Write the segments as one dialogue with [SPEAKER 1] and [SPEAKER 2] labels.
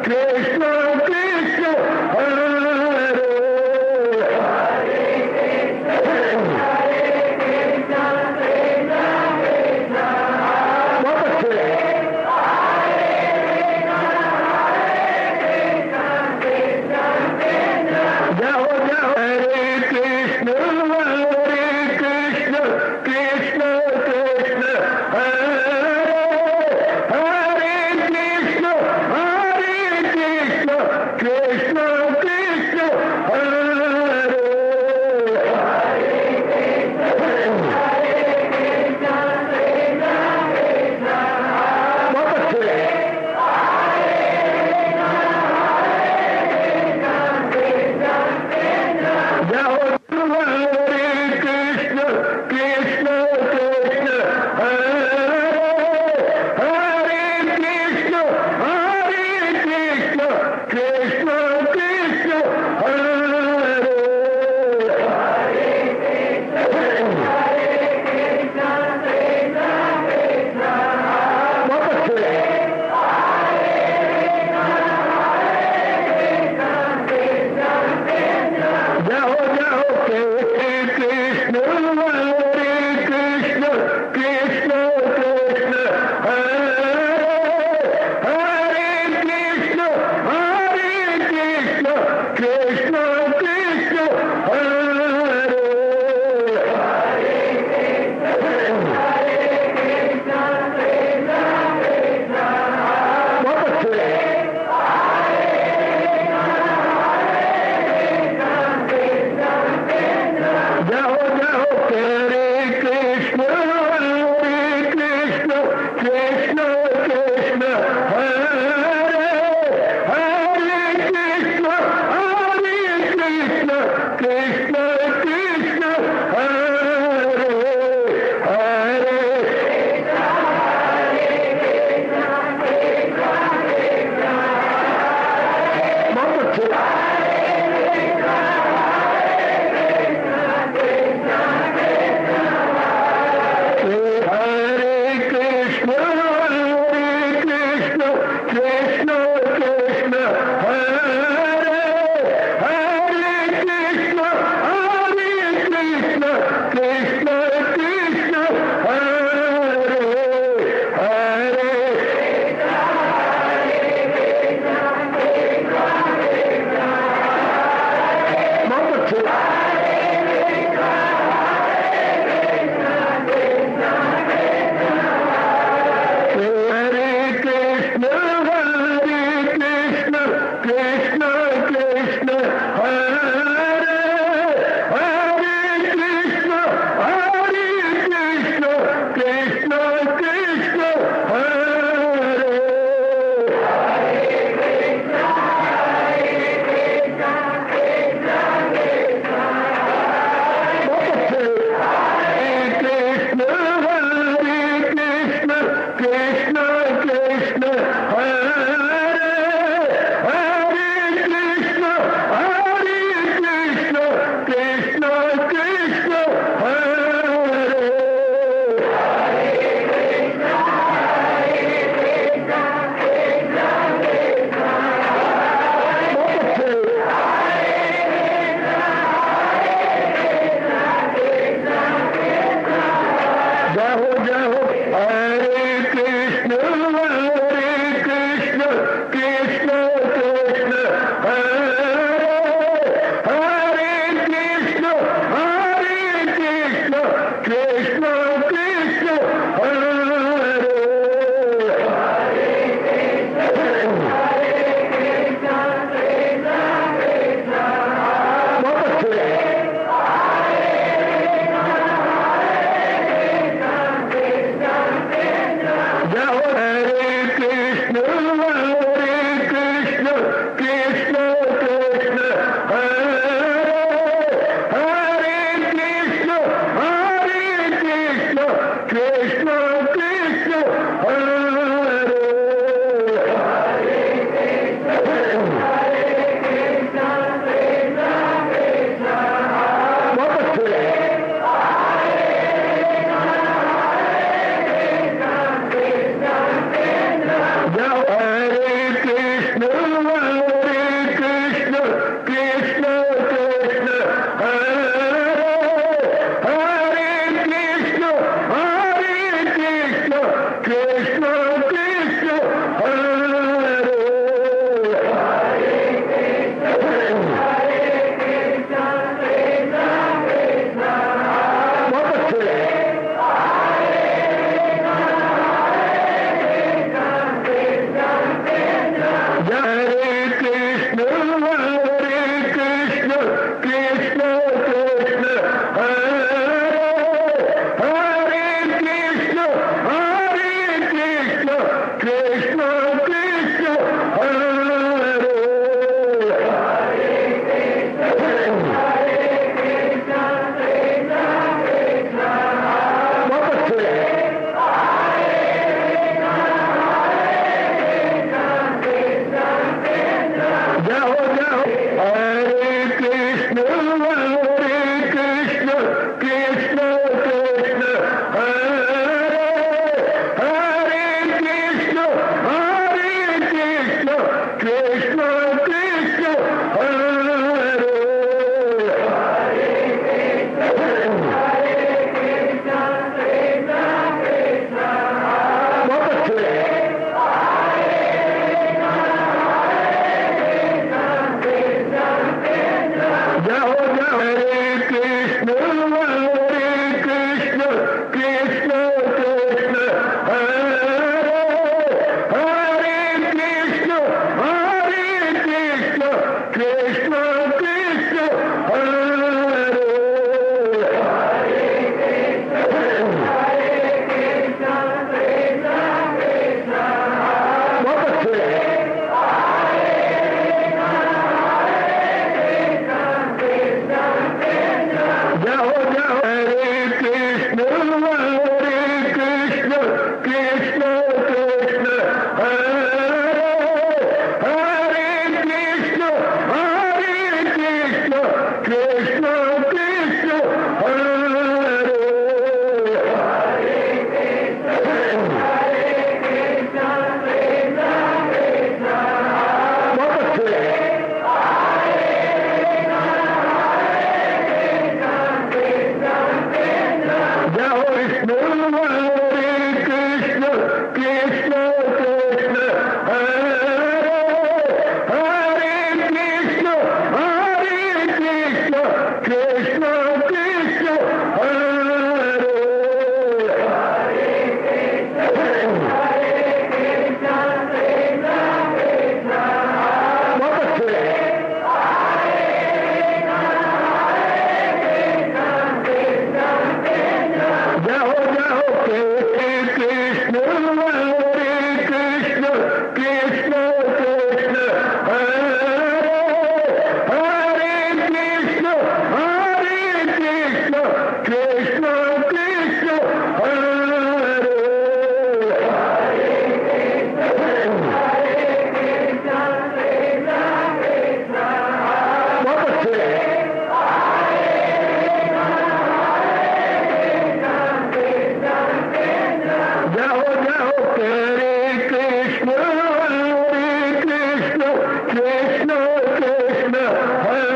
[SPEAKER 1] कृष्ण कृष्ण हरे कृष्ण कृष्ण हरे बहुत अच्छे जाओ जाओ हरे कृष्ण कृष्ण कृष्ण कृष्ण हरे हरे कृष्ण कृष्ण कृष्ण हरे बहुत अच्छे जाओ जाओ हरे कृष्ण कृष्ण कृष्ण कृष्ण हरे हरे कृष्ण कृष्ण कृष्ण हरे बहुत अच्छे जाओ विष्णु हरे कृष्ण कृष्ण कृष्ण हरे हरे कृष्ण कृष्ण कृष्ण हरे बहुत अच्छे जाओ जाओ हरे कृष्ण कृष्ण कृष्ण कृष्ण हरे हरे कृष्ण कृष्ण कृष्ण हरे बहुत अच्छे जाओ जाओ हरे कृष्ण कृष्ण कृष्ण कृष्ण हरे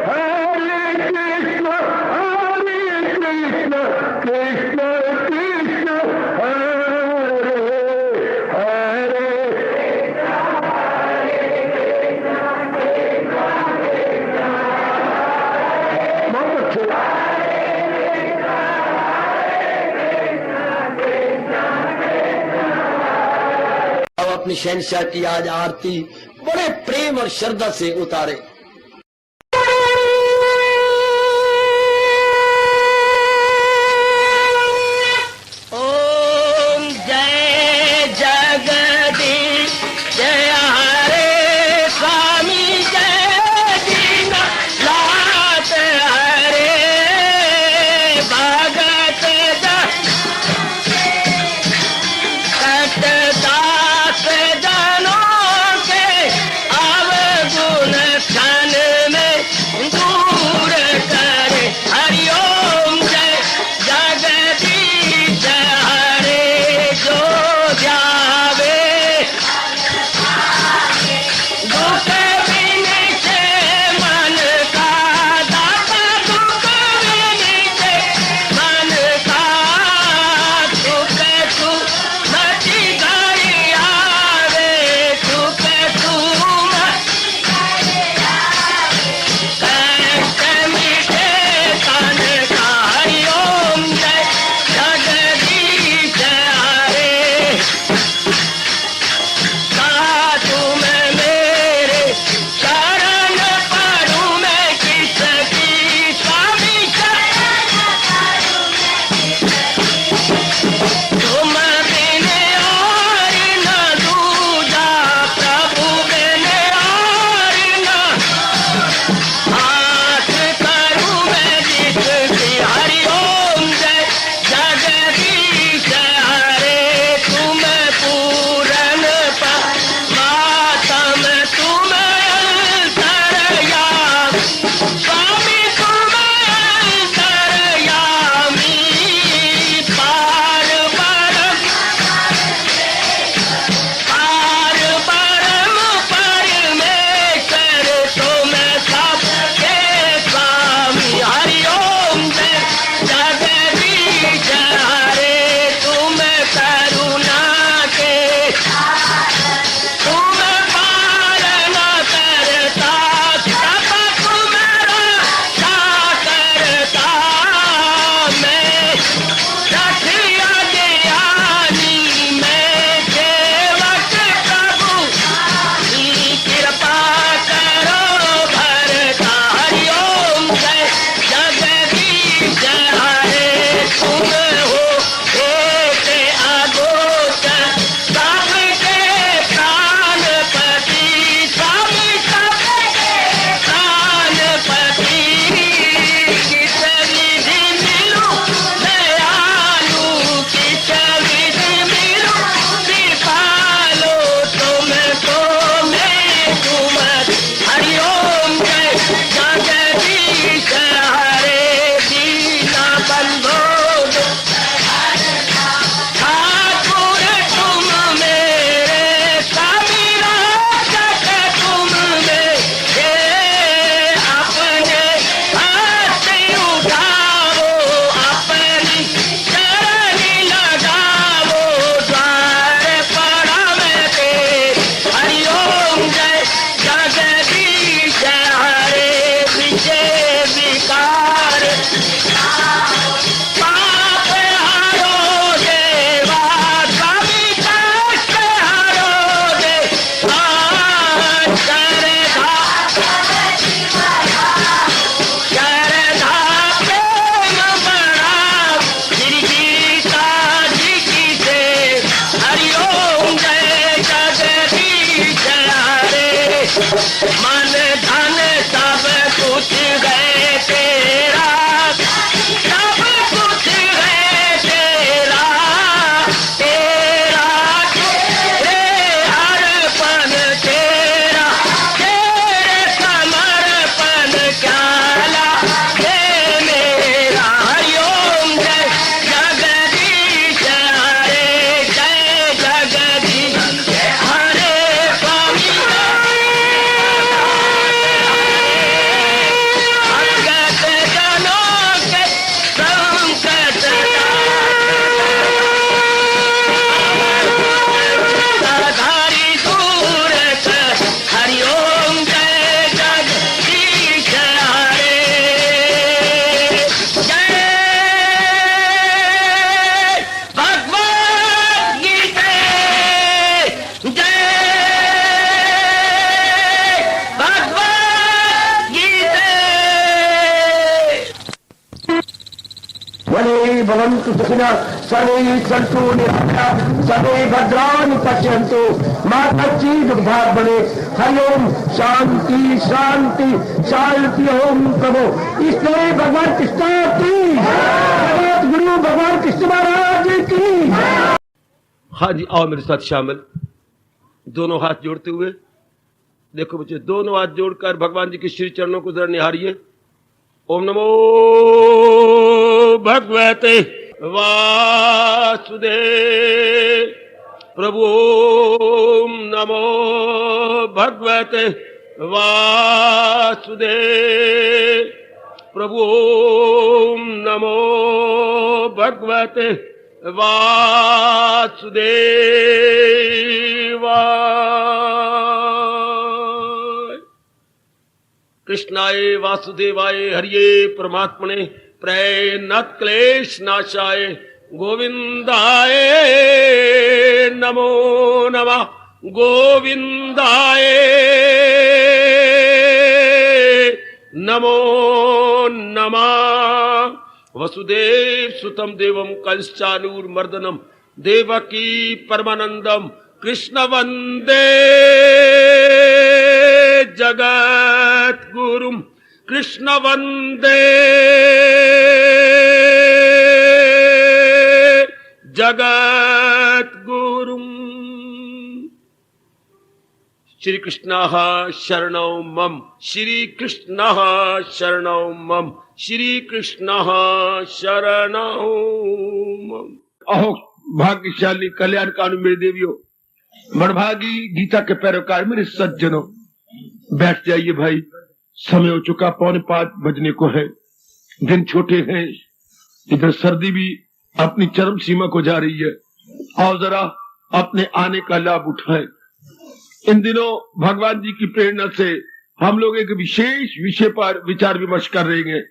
[SPEAKER 1] हरे कृष्ण कृष्ण कृष्ण हरे हरे बहुत अच्छे
[SPEAKER 2] अब अपनी शहनशाह की आज आरती बड़े प्रेम और श्रद्धा से उतारे। ओम जय जगदीश जय हरे स्वामी जय दीनानाथ हरे भगत दास जनों के अवगुण
[SPEAKER 1] भवन्तु सुखिनः सर्वे सन्तु निरामयाः सर्वे भद्राणि पश्यन्तु मा कश्चित् दुर्भाग्यं भवेत्। हरि ओम शांति शांति शांति। ओम प्रभु इसलिए भगवान कृष्ण की जगत गुरु भगवान कृष्ण महाराज की।
[SPEAKER 3] हाँ जी, आओ मेरे साथ शामिल, दोनों हाथ जोड़ते हुए। देखो बच्चे, दोनों हाथ जोड़कर भगवान जी के श्री चरणों को जरा निहारिए। ओम नमो भगवते वासुदेव प्रभु। ओम नमो भगवते वासुदेव प्रभु। ओम नमो भगवते वासुदेवाय। कृष्णाय वासुदेवाय हरिये परमात्मने प्रणत क्लेश नाशाय गोविंदाय नमो नमः। गोविंदाय नमो नमः। वसुदेव सुतम देवम कंसानूरमर्दनम देवकी परमानंदम कृष्ण वंदे जगत गुरुम। कृष्ण वंदे जगत गुरुम। श्री कृष्ण शरणौ मम। श्री कृष्ण शरणौ मम। श्री कृष्ण शरणौ मम।
[SPEAKER 1] अहो भाग्यशाली कल्याणकारी मेरे देवियों, बड़भागी गीता के पैरोकार मेरे सज्जनों, बैठ जाइए भाई। समय हो चुका, 4:45 बजने को है। दिन छोटे हैं, इधर सर्दी भी अपनी चरम सीमा को जा रही है। आओ जरा अपने आने का लाभ उठाएं। इन दिनों भगवान जी की प्रेरणा से हम लोग एक विशेष विषय पर विचार विमर्श कर रहे हैं,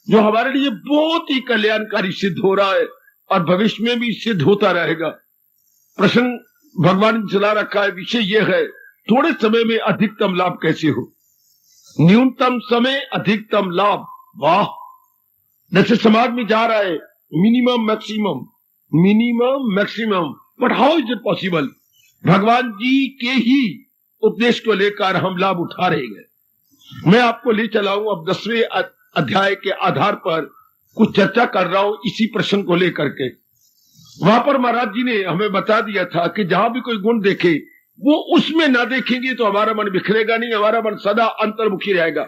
[SPEAKER 1] जो हमारे लिए बहुत ही कल्याणकारी सिद्ध हो रहा है और भविष्य में भी सिद्ध होता रहेगा। प्रश्न भगवान ने चला रखा है, विषय यह है, थोड़े समय में अधिकतम लाभ कैसे हो। न्यूनतम समय अधिकतम लाभ। वाह, जैसे समाज में जा रहा है minimum maximum, minimum maximum, but how is it possible. भगवान जी के ही उपदेश को लेकर हम लाभ उठा रहे हैं। मैं आपको ले चला हूं अब 10वें अध्याय के आधार पर कुछ चर्चा कर रहा हूं इसी प्रश्न को लेकर के। वहां पर महाराज जी ने हमें बता दिया था कि जहां भी कोई गुण देखे वो उसमें ना देखेंगे तो हमारा मन बिखरेगा नहीं, हमारा मन सदा अंतर्मुखी रहेगा।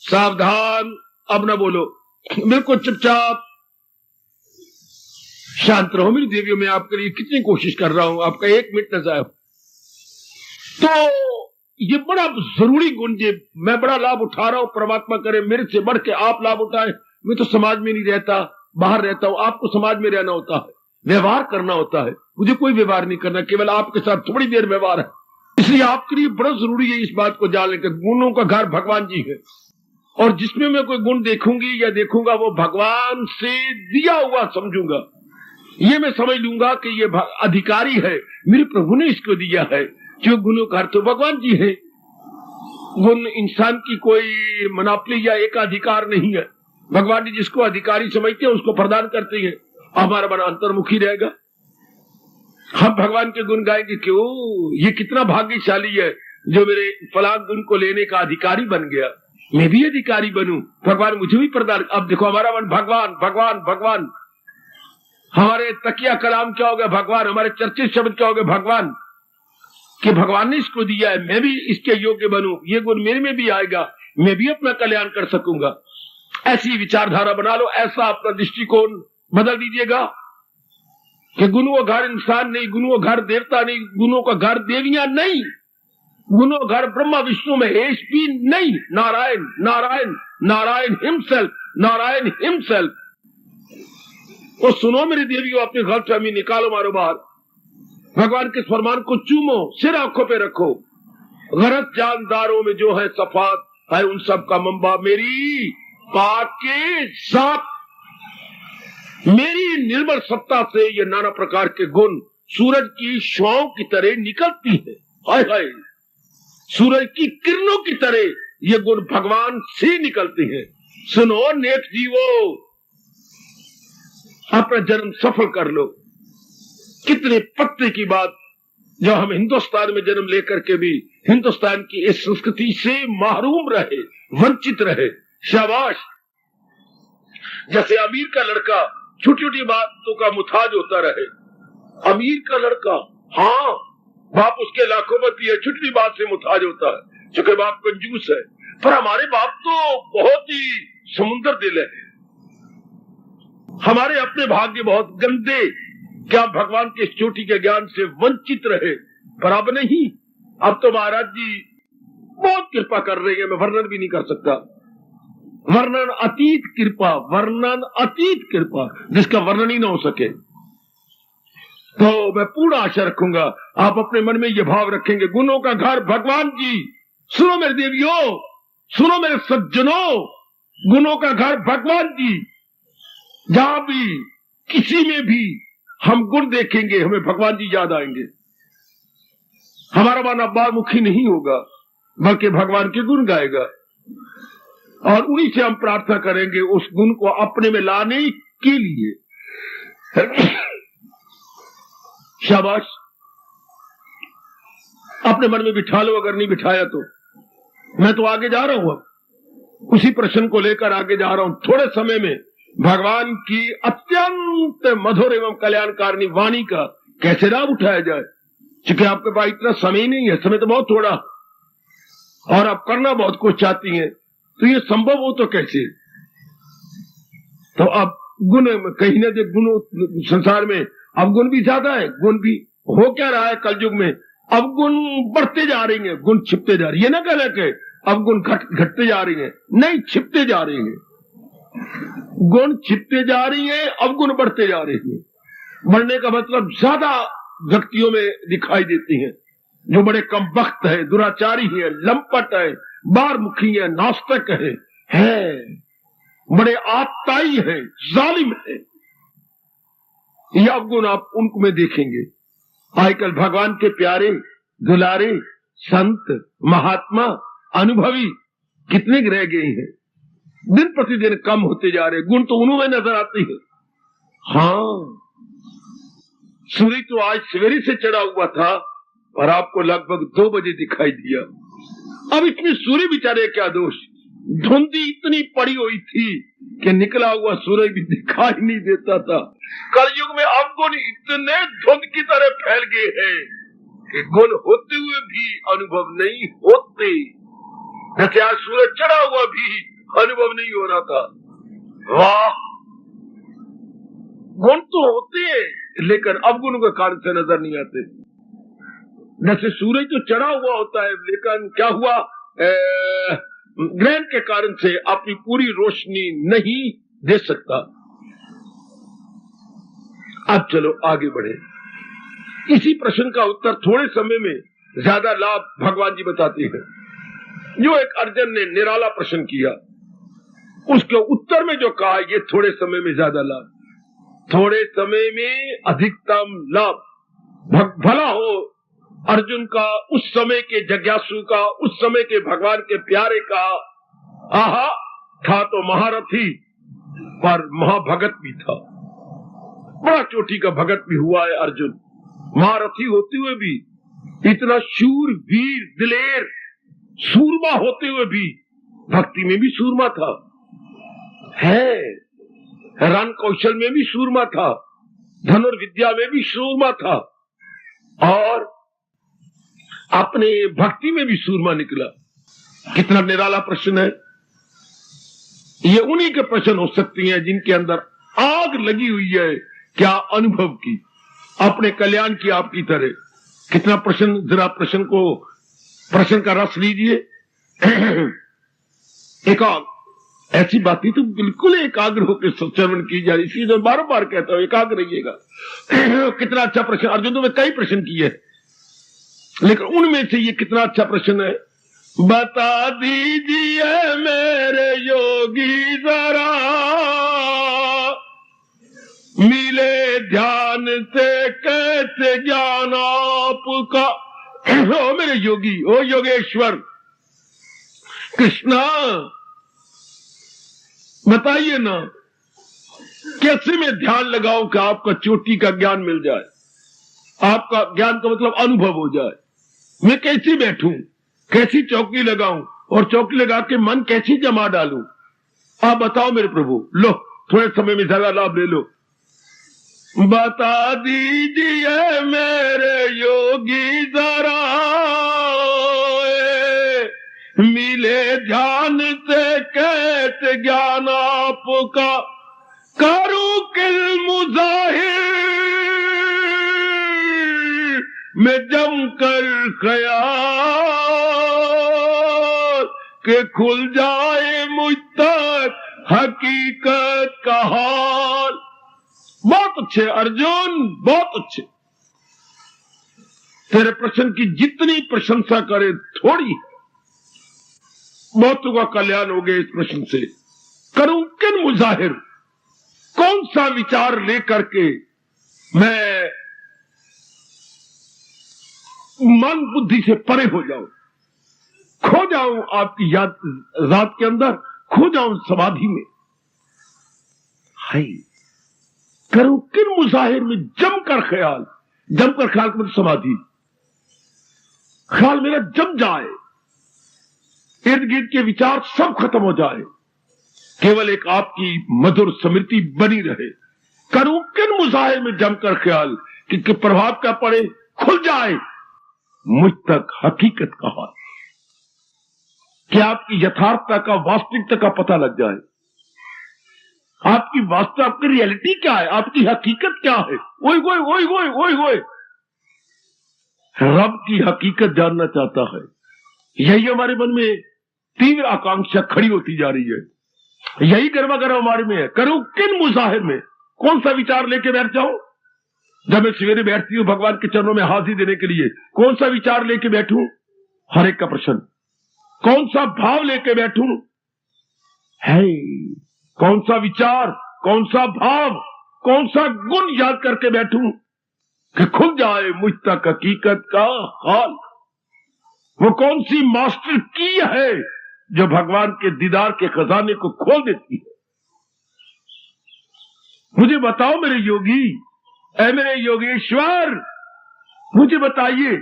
[SPEAKER 1] सावधान, अब ना बोलो, बिल्कुल चुपचाप शांत रहो। मेरी देवियों, मैं आपके लिए कितनी कोशिश कर रहा हूं, आपका 1 मिनट न जाए। तो ये बड़ा जरूरी गुण, जो मैं बड़ा लाभ उठा रहा हूं, परमात्मा करे मेरे से बढ़ के आप लाभ उठाएं। मैं तो समाज में नहीं रहता, बाहर रहता हूं, आपको समाज में रहना होता है, व्यवहार करना होता है। मुझे कोई व्यवहार नहीं करना, केवल आपके साथ थोड़ी देर व्यवहार है। इसलिए आपके लिए बड़ा जरूरी है इस बात को जानने का, गुणों का घर भगवान जी है, और जिसमें मैं कोई गुण देखूंगी या देखूंगा वो भगवान से दिया हुआ समझूंगा। ये मैं समझ लूंगा कि ये अधिकारी है, मेरे प्रभु ने इसको दिया है। जो गुणों का अर्थ तो भगवान जी है। गुण इंसान की कोई मनापली या एकाधिकार नहीं है। भगवान जी जिसको अधिकारी समझते हैं उसको प्रदान करते हैं, हमारा मन अंतर्मुखी रहेगा। हम भगवान के गुण गाएंगे, क्यों, ये कितना भाग्यशाली है जो मेरे फलां गुण को लेने का अधिकारी बन गया। मैं भी अधिकारी बनूं, भगवान मुझे भी प्रदान। अब देखो हमारा मन भगवान भगवान भगवान, हमारे तकिया कलाम क्या हो गया भगवान, हमारे चर्चित शब्द क्या हो गए भगवान, कि भगवान ने इसको दिया है, मैं भी इसके योग्य बनूं, ये गुण मेरे में भी आएगा, मैं भी अपना कल्याण कर सकूंगा। ऐसी विचारधारा बना लो, ऐसा अपना दृष्टिकोण बदल दीजिएगा कि गुणों का घर इंसान नहीं, गुणों का घर देवता नहीं, गुणों का घर देवियां नहीं, गुणों का घर ब्रह्मा विष्णु महेश भी नहीं, नारायण नारायण नारायण हिमसेल्फ, नारायण हिमसेल्फ। तो सुनो मेरी देवियों, अपनी गलतफहमी निकालो, मारो बाहर। भगवान के फरमान को चूमो, सिर आंखों पे रखो। गरज जानदारों में जो है सफात है, उन सब का मंबा मेरी पाक के साथ। मेरी निर्मल सत्ता से ये नाना प्रकार के गुण सूरज की शुआओं की तरह निकलती है। हाय हाय, सूरज की किरणों की तरह ये गुण भगवान से निकलते हैं। सुनो नेक जीवो, अपना जन्म सफल कर लो। कितने पत्ते की बात, जो हम हिंदुस्तान में जन्म लेकर के भी हिंदुस्तान की इस संस्कृति से महरूम रहे, वंचित रहे। शाबाश। जैसे अमीर का लड़का छोटी छोटी बातों का मुताज होता रहे। अमीर का लड़का, हाँ, बाप उसके लाखोपति है, छोटी बात से मुताज होता है, चूंकि बाप कंजूस है। पर हमारे बाप तो बहुत ही समुद्र दिल है। हमारे अपने भाग्य बहुत गंदे, क्या भगवान के इस चोटी के ज्ञान से वंचित रहे। पर अब नहीं, अब तो महाराज जी बहुत कृपा कर रहे हैं, मैं वर्णन भी नहीं कर सकता। वर्णन अतीत कृपा, वर्णन अतीत कृपा, जिसका वर्णन ही ना हो सके। तो मैं पूर्ण आशा रखूंगा आप अपने मन में यह भाव रखेंगे, गुणों का घर भगवान जी। सुनो मेरे देवियों, सुनो मेरे सज्जनों, गुणों का घर भगवान जी। जहां भी किसी में भी हम गुण देखेंगे, हमें भगवान जी याद आएंगे। हमारा मन अब्बार मुखी नहीं होगा, बल्कि भगवान के गुण गाएगा, और उन्हीं से हम प्रार्थना करेंगे उस गुण को अपने में लाने के लिए। शाबाश। अपने मन में बिठा लो, अगर नहीं बिठाया तो मैं तो आगे जा रहा हूं। अब उसी प्रश्न को लेकर आगे जा रहा हूं। थोड़े समय में भगवान की अत्यंत मधुर एवं कल्याणकारिणी वाणी का कैसे लाभ उठाया जाए, क्योंकि आपके पास इतना समय नहीं है, समय तो बहुत थोड़ा, और आप करना बहुत कुछ चाहती हैं, तो ये संभव हो तो कैसे। तो अब गुण कहीं ना गुण संसार में अब गुण भी ज्यादा है। गुण भी हो क्या रहा है कलयुग में, अब गुण बढ़ते जा रही हैं, गुण छिपते जा रही है। ना कहना कि अब गुण घटते जा रही हैं, नहीं, छिपते जा रही हैं। गुण छिपते जा रही हैं, अब गुण बढ़ते जा रही हैं। बढ़ने का मतलब ज्यादा व्यक्तियों में दिखाई देती हैं, जो बड़े कम वक्त है, दुराचारी है, लंपट है, बारमुखी है, नास्तिक है, बड़े आत्ताई है, जालिम है। ये अवगुण आप उनको में देखेंगे। आजकल भगवान के प्यारे दुलारे संत महात्मा अनुभवी कितने रह गए हैं, दिन प्रतिदिन कम होते जा रहे। गुण तो उन्होंने नजर आती है। हाँ, सूर्य तो आज सवेरे से चढ़ा हुआ था और आपको लगभग 2 बजे दिखाई दिया। अब इसमें सूर्य बेचारे क्या दोष, धुंधी इतनी पड़ी हुई थी कि निकला हुआ सूर्य भी दिखाई नहीं देता था। कलयुग में अवगुण इतने धुंध की तरह फैल गए हैं कि गुण होते हुए भी अनुभव नहीं होते। जैसे आज सूरज चढ़ा हुआ भी अनुभव नहीं हो रहा था। वाह, गुण तो होते हैं लेकिन अवगुण के कारण से नजर नहीं आते। जैसे सूरज तो चढ़ा हुआ होता है, लेकिन क्या हुआ, ग्रहण के कारण से अपनी पूरी रोशनी नहीं दे सकता। अब चलो आगे बढ़े। इसी प्रश्न का उत्तर थोड़े समय में ज्यादा लाभ भगवान जी बताते हैं। जो एक अर्जुन ने निराला प्रश्न किया, उसके उत्तर में जो कहा, ये थोड़े समय में ज्यादा लाभ, थोड़े समय में अधिकतम लाभ। भला हो अर्जुन का, उस समय के जिज्ञासु का, उस समय के भगवान के प्यारे का। आहा, था तो महारथी पर महाभगत भी था, बड़ा चोटी का भगत भी हुआ है अर्जुन। महारथी होते हुए भी, इतना शूर वीर दिलेर सूरमा होते हुए भी भक्ति में भी सूरमा था, है रण कौशल में भी सूरमा था, धनुर्विद्या में भी सूरमा था, और अपने भक्ति में भी सूरमा निकला। कितना निराला प्रश्न है। ये उन्हीं के प्रश्न हो सकती हैं जिनके अंदर आग लगी हुई है, क्या अनुभव की, अपने कल्याण की आपकी तरह। कितना प्रश्न, जरा प्रश्न को, प्रश्न का रस लीजिए। एकाग्र, ऐसी बातें तो बिल्कुल एकाग्र होकर श्रवण की जाए, इसलिए तो बार बार कहता हूं एकाग्र रहिएगा। कितना अच्छा प्रश्न, अर्जुन तो मैं कई प्रश्न किए, लेकिन उनमें से ये कितना अच्छा प्रश्न है। बता दीजिए मेरे योगी जरा, मिले ध्यान से कैसे ज्ञान आपका। ओ मेरे योगी, ओ योगेश्वर कृष्णा, बताइए ना, कैसे मैं ध्यान लगाऊं कि आपका चोटी का ज्ञान मिल जाए, आपका ज्ञान का मतलब अनुभव हो जाए। मैं कैसी बैठूं, कैसी चौकी लगाऊं और चौकी लगा के मन कैसी जमा डालूं, आप बताओ मेरे प्रभु। लो थोड़े समय में ज्यादा लाभ ले लो। बता दीजिए मेरे योगी जरा, मिले ध्यान से कैसे ज्ञान आपका, करूं किल मुजाहिर में जम कर ख्याल के खुल जाए मुझ तक हकीकत का हाल। बहुत अच्छे अर्जुन, बहुत अच्छे। तेरे प्रश्न की जितनी प्रशंसा करे थोड़ी है। बहुतों का कल्याण हो गया इस प्रश्न से। करूं किन मुजाहिर, कौन सा विचार लेकर के मैं मन बुद्धि से परे हो जाऊं, खो जाऊं आपकी याद रात के अंदर, खो जाऊं समाधि में। हाय, करूं किन मुजाहिर में जमकर ख्याल, जमकर ख्याल मतलब समाधि, ख्याल मेरा जम जाए, इर्द गिर्द के विचार सब खत्म हो जाए, केवल एक आपकी मधुर स्मृति बनी रहे। करूं किन मुजाहिर में जमकर ख्याल कि प्रभाव क्या पड़े, खुल जाए मुझ तक हकीकत का हाल, कि आपकी यथार्थता का, वास्तविकता का पता लग जाए। आपकी वास्तव, आपकी रियलिटी क्या है, आपकी हकीकत क्या है। ओए ओए ओए ओए ओए ओए, रब की हकीकत जानना चाहता है। यही हमारे मन में तीव्र आकांक्षा खड़ी होती जा रही है, यही गर्मा गर्म हमारे में है। करूं किन मुजाहिर में, कौन सा विचार लेके बैठ जाऊं। जब मैं सवेरे बैठती हूं भगवान के चरणों में हाजिरी देने के लिए, कौन सा विचार लेके बैठूं, हर एक का प्रश्न। कौन सा भाव लेके बैठूं, है कौन सा विचार, कौन सा भाव, कौन सा गुण याद करके बैठूं कि खुल जाए मुझ तक हकीकत का हाल। वो कौन सी मास्टर की है जो भगवान के दीदार के खजाने को खोल देती है। मुझे बताओ मेरे योगी, ऐ मेरे योगेश्वर, मुझे बताइए,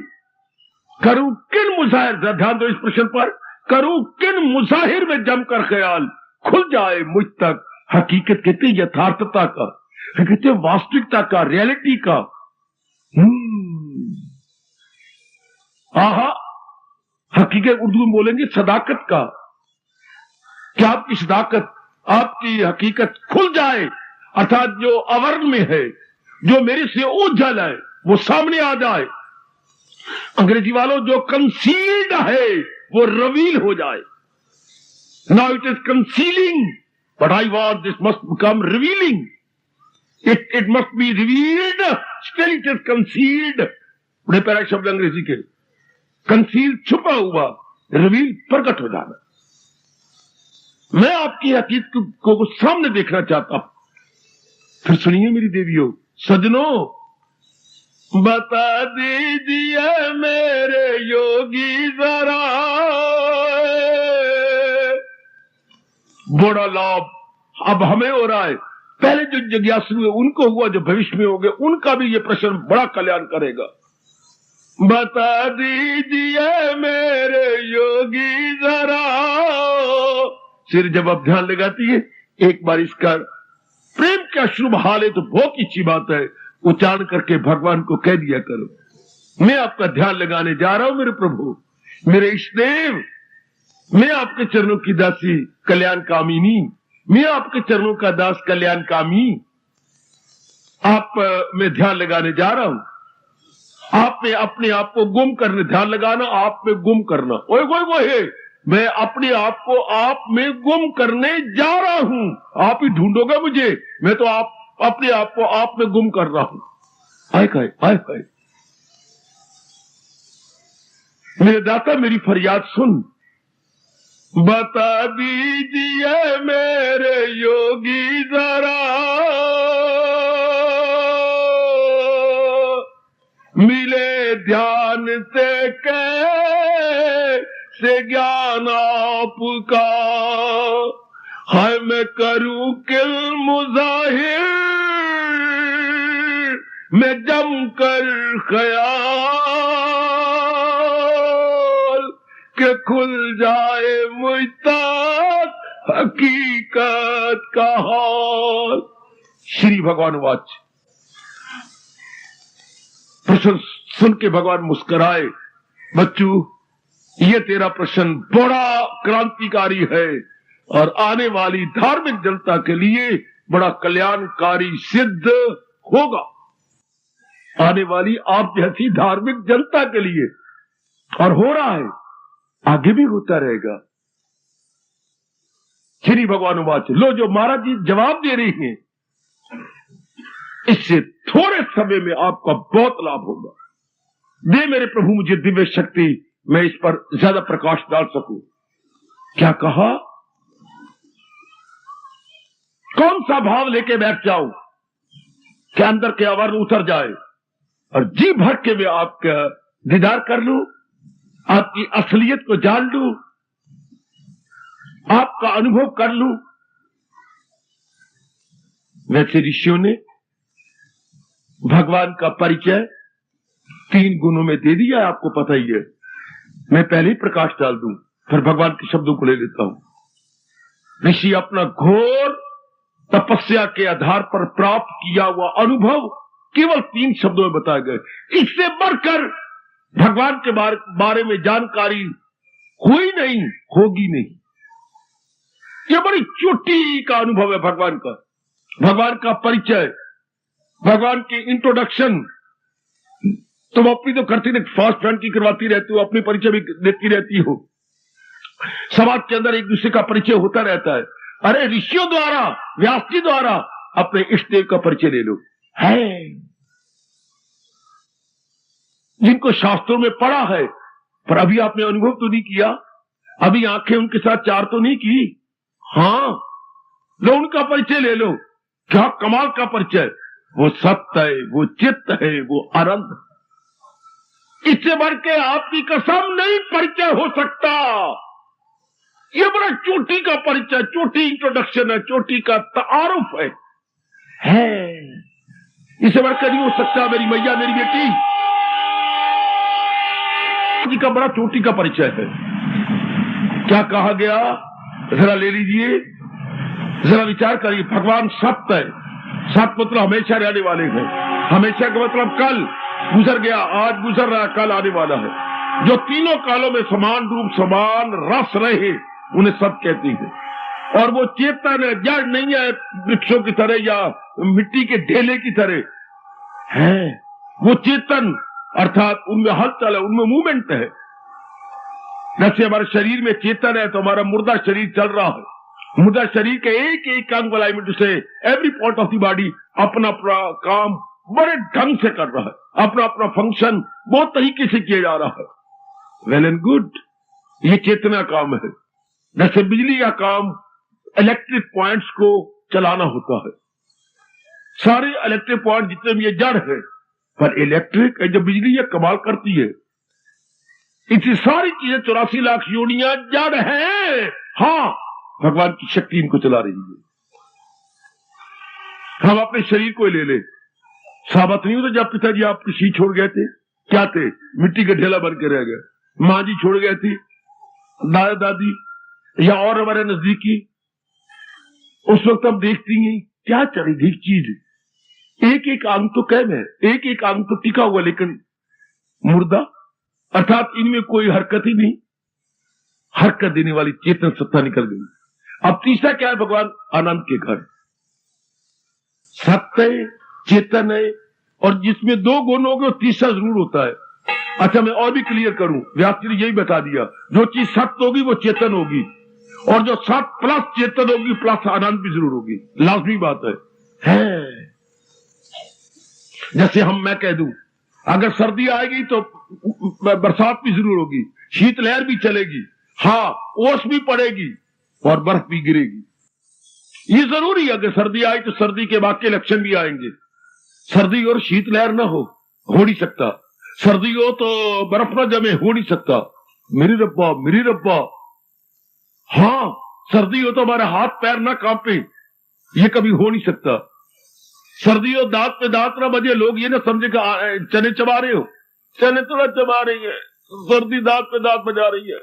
[SPEAKER 1] करूं किन मुजाहिर, ध्यान दो इस प्रश्न पर, करूं किन मुजाहिर में जमकर ख्याल, खुल जाए मुझ तक हकीकत, कहते यथार्थता का, कहते वास्तविकता का, रियलिटी का। आहा, हकीकत उर्दू में बोलेंगे सदाकत का। क्या आपकी सदाकत, आपकी हकीकत खुल जाए, अर्थात जो अवर्ण में है, जो मेरे से उज्जवल है, वो सामने आ जाए। अंग्रेजी वालों, जो कंसील्ड है वो रिवील हो जाए। Now it is concealing, but I want this must become revealing. It must be revealed, still it is concealed. बड़े प्यारे शब्द अंग्रेजी के, कंसील छुपा हुआ, रिवील प्रकट हो जाना। मैं आपकी हकीकत को सामने देखना चाहता हूं। फिर सुनिए मेरी देवियों, सजनों, बता दीजिए मेरे योगी जरा, बड़ा लाभ अब हमें हो रहा है। पहले जो जिज्ञासु हुए उनको हुआ, जो भविष्य में हो गए उनका भी ये प्रश्न बड़ा कल्याण करेगा। बता दीजिए मेरे योगी जरा, सिर जब आप ध्यान लगाती है, एक बार इसका प्रेम का शुभ हाल है तो बहुत अच्छी बात है, उच्चारण करके भगवान को कह दिया करो, मैं आपका ध्यान लगाने जा रहा हूं मेरे प्रभु, मेरे इष्टदेव, मैं आपके चरणों की दासी कल्याण कामिनी, मैं आपके चरणों का दास कल्याण कामी। आप में ध्यान लगाने जा रहा हूं। आप में अपने आप को गुम करने, ध्यान लगाना, आप में गुम करना। ओए ओए ओए, मैं अपने आप को आप में गुम करने जा रहा हूं। आप ही ढूंढोगे मुझे, मैं तो आप अपने आप को आप में गुम कर रहा हूं। आए खाए, आए खाए, मेरे दाता मेरी फरियाद सुन। बता दीजिए मेरे योगी जरा, मिले ध्यान से कैसे ज्ञान आपका, हाय मैं करूं किल मुजाहिर, मैं जम कर ख्याल के खुल जाए मुझ तक हकीकत का हाल। श्री भगवान वाच। प्रश्न सुन के भगवान मुस्कुराए, बच्चू ये तेरा प्रश्न बड़ा क्रांतिकारी है और आने वाली धार्मिक जनता के लिए बड़ा कल्याणकारी सिद्ध होगा। आने वाली आप जैसी धार्मिक जनता के लिए, और हो रहा है, आगे भी होता रहेगा। श्री भगवान वाच। लो जो महाराज जी जवाब दे रही हैं, इससे थोड़े समय में आपका बहुत लाभ होगा। दे मेरे प्रभु मुझे दिव्य शक्ति, मैं इस पर ज्यादा प्रकाश डाल सकूं। क्या कहा? कौन सा भाव लेके बैठ जाऊं कि अंदर के आवरण उतर जाए और जी भर के मैं आपका दीदार कर लूं, आपकी असलियत को जान लूं, आपका अनुभव कर लूं। वैसे ऋषियों ने भगवान का परिचय 3 गुणों में दे दिया, आपको पता ही है। मैं पहले ही प्रकाश डाल दूं, फिर भगवान के शब्दों को ले लेता हूं। ऋषि अपना घोर तपस्या के आधार पर प्राप्त किया हुआ अनुभव केवल 3 शब्दों में बताए गए। इससे बढ़कर भगवान के बारे में जानकारी हुई नहीं, होगी नहीं। यह बड़ी चोटी का अनुभव है भगवान का, भगवान का परिचय, भगवान की इंट्रोडक्शन। तुम अपनी तो करती नहीं, फर्स्ट फ्रेंड की करवाती रहती हो, अपनी परिचय भी देती रहती हो। समाज के अंदर एक दूसरे का परिचय होता रहता है। अरे ऋषियों द्वारा, व्यास जी द्वारा अपने इष्ट देव का परिचय ले लो। है जिनको शास्त्रों में पढ़ा है, पर अभी आपने अनुभव तो नहीं किया, अभी आंखें उनके साथ चार तो नहीं की। हाँ, लो उनका परिचय ले लो। क्या कमाल का परिचय! वो सत्य है, वो चित्त है, वो आनंद। इससे बढ़ के आपकी कसम नहीं परिचय हो सकता। ये बड़ा चोटी का परिचय, चोटी इंट्रोडक्शन है, चोटी का तारुफ है। इससे बढ़कर नहीं हो सकता मेरी मैया, मेरी बेटी जी का बड़ा चोटी का परिचय है। क्या कहा गया, जरा ले लीजिए, जरा विचार करिए। भगवान सत्य है। सत्य मतलब हमेशा रहने वाले हैं। हमेशा का मतलब कल गुजर गया, आज गुजर रहा, कल आने वाला है। जो तीनों कालों में समान रूप, समान रस रहे, उन्हें सत्य कहती है। और वो चेतन है, जड़ नहीं है वृक्षों की तरह या मिट्टी के ढेले की तरह है। वो चेतन अर्थात उनमें हलचल है, उनमें मूवमेंट है। जैसे हमारे शरीर में चेतन है तो हमारा मुर्दा शरीर चल रहा है। मुर्दा शरीर के एक एक अंग अलाइनमेंट से every part of the body अपना अपना काम बड़े ढंग से कर रहा है, अपना अपना फंक्शन बहुत तरीके से किया जा रहा है। वेल एंड गुड, ये चेतना काम है। जैसे बिजली का काम इलेक्ट्रिक पॉइंट्स को चलाना होता है। सारे इलेक्ट्रिक पॉइंट जितने भी ये जड़ है, पर इलेक्ट्रिक जो बिजली ये कमाल करती है। इतनी सारी चीजें 84 लाख योनियां जड़ है। हाँ, भगवान की शक्ति इनको चला रही है। हम अपने शरीर को ले ले, साबित नहीं होता जब पिताजी आप कृषि छोड़ गए थे, क्या थे, मिट्टी का ढेला बन के रह गए। माँ जी छोड़ गए थी, दादा दादी या और हमारे नजदीकी, उस वक्त हम देखती हैं क्या चली थी चीज। एक एक अंग तो कैम है, एक एक अंग तो टिका हुआ, लेकिन मुर्दा अर्थात इनमें कोई हरकत ही नहीं। हरकत देने वाली चेतन सत्ता निकल गई। अब तीसरा क्या है, भगवान आनंद के घर। सत्य है, चेतन है, और जिसमें 2 गुण हो गए, तीसरा जरूर होता है। अच्छा, मैं और भी क्लियर करूं, व्यास जी ने यही बता दिया, जो चीज सत्य होगी वो चेतन होगी, और जो सत्य प्लस चेतन होगी प्लस आनंद भी जरूर होगी। लाजमी बात है। जैसे मैं कह दूं, अगर सर्दी आएगी तो बरसात भी जरूर होगी, शीतलहर भी चलेगी, हाँ ओस भी पड़ेगी और बर्फ भी गिरेगी। ये जरूरी है। अगर सर्दी आई तो सर्दी के बाकी लक्षण भी आएंगे। सर्दी और शीतलहर ना हो नहीं सकता। सर्दी हो तो बर्फ ना जमे, हो नहीं सकता। मेरी रब्बा, मेरी रब्बा। हाँ, सर्दी हो तो हमारे हाथ पैर ना कांपे, ये कभी हो नहीं सकता। सर्दी हो दांत पे दांत ना बजे, लोग ये ना समझे कि चने चबा रहे हो, चने तो ना चबा रही है, सर्दी दांत पे दांत बजा रही है।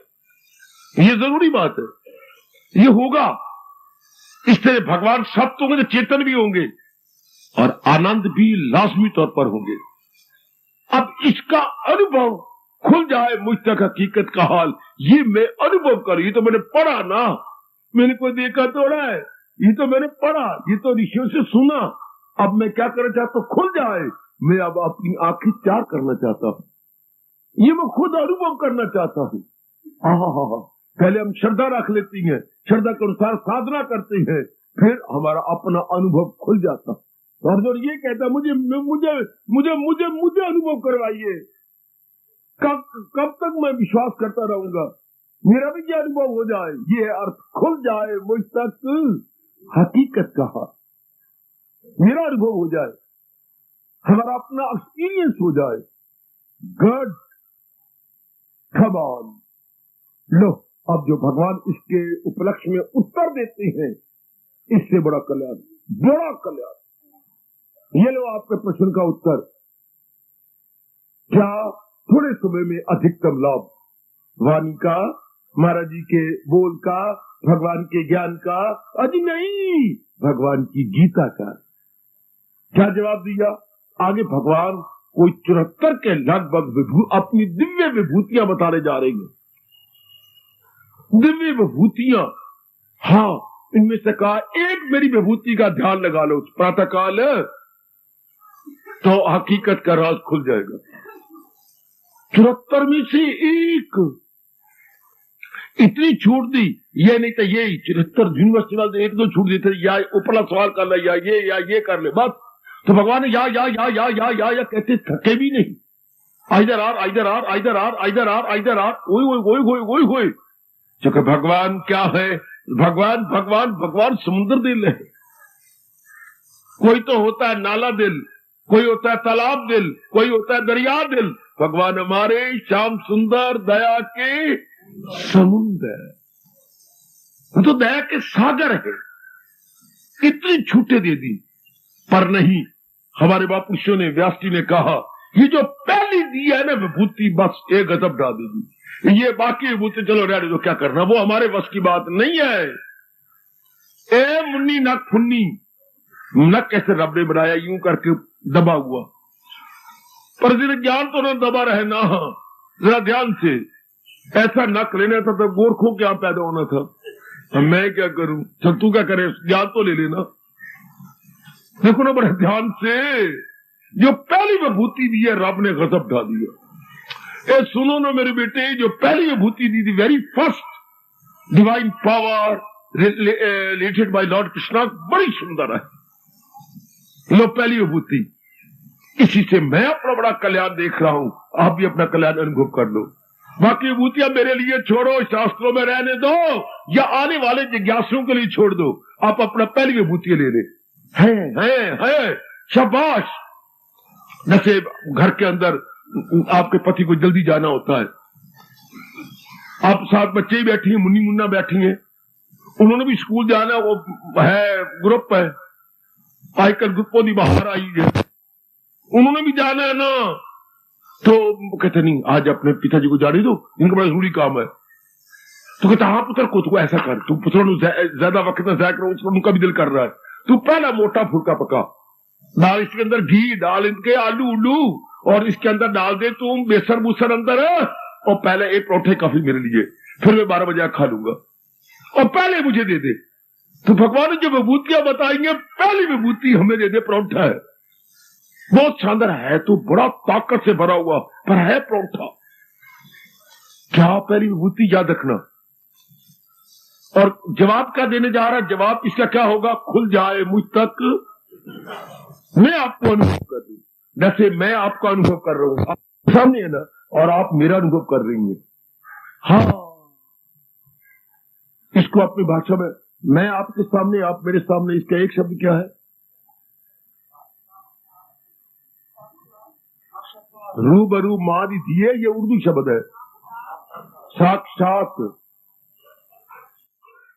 [SPEAKER 1] ये जरूरी बात है, ये होगा। इससे भगवान सब तो होंगे, चेतन भी होंगे और आनंद भी लाजमी तौर पर होंगे। अब इसका अनुभव खुल जाए मुझ तक हकीकत का हाल, ये मैं अनुभव करूं। ये तो मैंने पढ़ा ना, मैंने कोई देखा थोड़ा है, ये तो मैंने पढ़ा, ये तो ऋषियों से सुना। अब मैं क्या करना चाहता हूं, खुल जाए। मैं अब अपनी आंखें चार करना चाहता हूं, ये मैं खुद अनुभव करना चाहता हूं। हाँ, पहले हम श्रद्धा रख लेती हैं, श्रद्धा के अनुसार साधना करते हैं, फिर हमारा अपना अनुभव खुल जाता। और जो ये कहता मुझे मुझे मुझे मुझे मुझे अनुभव करवाइए, कब तक मैं विश्वास करता रहूंगा, मेरा भी क्या अनुभव हो जाए, ये अर्थ खुल जाए मुझ तक हकीकत का, मेरा अनुभव हो जाए, हमारा अपना एक्सपीरियंस हो जाए। गॉड कम ऑन, लो अब जो भगवान इसके उपलक्ष्य में उत्तर देते हैं, इससे बड़ा कल्याण, बड़ा कल्याण। ये लो आपके प्रश्न का उत्तर। क्या थोड़े समय में अधिकतम लाभ वाणी का, महाराज जी के बोल का, भगवान के ज्ञान का? अजी नहीं, भगवान की गीता का। क्या जवाब दिया? आगे भगवान कोई 74 के लगभग अपनी दिव्य विभूतियां बताने जा रही हैं। दिव्य विभूतियां, हाँ, इनमें से कहा एक मेरी विभूति का ध्यान लगा लो प्रातः काल, तो हकीकत का राज खुल जाएगा। 74 में से एक, इतनी छूट दी। ये नहीं तो ये 74 यूनिवर्सिटी वाले एक दो छूट देते, या ऊपरला सवाल कर ले, या ये कर ले, बस। तो भगवान ने या कहते थके भी नहीं। आइदर आर, ओए। क्योंकि भगवान क्या है? भगवान समुद्र दिल है। कोई तो होता है नाला दिल, कोई होता है तालाब दिल, कोई होता है दरिया दिल। भगवान हमारे श्याम सुंदर दया के समुद्र, तो दया के सागर है। कितनी छूटे दे दी, पर नहीं। हमारे बापुष्यों ने, व्यास जी ने कहा, ये जो पहली दी है ना विभूति, बस एक गजब डाल देगी। ये बाकी विभूति चलो रहने दो, क्या करना, वो हमारे बस की बात नहीं है। ए मुन्नी नक फुन्नी, नक कैसे रब ने बनाया, यूं करके दबा हुआ, पर जरा ज्ञान तो ना दबा रहे ना। जरा ध्यान से, ऐसा नक लेना था तो गोरखों के यहां पैदा होना था। मैं क्या करूं, चल तू क्या करे, ज्ञान तो ले लेना। देखो ना बड़े ध्यान से, जो पहली विभूति दी है रब ने गजब ढा दिया। सुनो ना मेरे बेटे, जो पहली विभूति दी थी, very first divine power related by Lord Krishna, बड़ी सुंदर है। लो पहली विभूति, इसी से मैं अपना बड़ा कल्याण देख रहा हूं। आप भी अपना कल्याण अनुभव कर लो। बाकी विभूतियां मेरे लिए छोड़ो, शास्त्रों में रहने दो, या आने वाले जिज्ञासुओं के लिए छोड़ दो। आप अपना पहली विभूति ले ले। है शाबाश। जैसे घर के अंदर आपके पति को जल्दी जाना होता है, आप साथ बच्चे ही बैठी हैं, मुन्नी मुन्ना बैठी हैं, उन्होंने भी स्कूल जाना, वो है ग्रुप है, आजकल ग्रुपों की बाहर आई है, उन्होंने भी जाना है ना। तो कहते नहीं, आज अपने पिताजी को जाने दो, इनका बड़ा जरूरी काम है। तो कहता हाँ पुत्र को, तू ऐसा कर, तू पुत्र ज्यादा वक्त में जाया करो, उनका भी दिल कर रहा है। तू पहला मोटा फुल्का पका, डाल इसके अंदर घी, डाल इनके आलू उल्लू, और इसके अंदर डाल दे तू बेसर बूसर अंदर है, और पहले एक परोठे काफी मेरे लिए, फिर मैं 12 बजे खा लूंगा, और पहले मुझे दे दे। तो भगवान ने जो विभूतियां बताएंगे, पहली विभूति हमें दे दे, परोठा है। बहुत शानदार है, तो बड़ा ताकत से भरा हुआ, पर है परोठा। क्या पहली विभूति याद रखना। और जवाब क्या देने जा रहा है? जवाब इसका क्या होगा? खुल जाए मुझ तक, मैं आपको अनुभव कर दूं, जैसे मैं आपका अनुभव कर रहा हूं, आप सामने है ना, और आप मेरा अनुभव कर रही हैं। हाँ, इसको अपनी भाषा में, मैं आपके सामने, आप मेरे सामने, इसका एक शब्द क्या है? रूबरू मादी दिए, ये उर्दू शब्द है। साक्षात,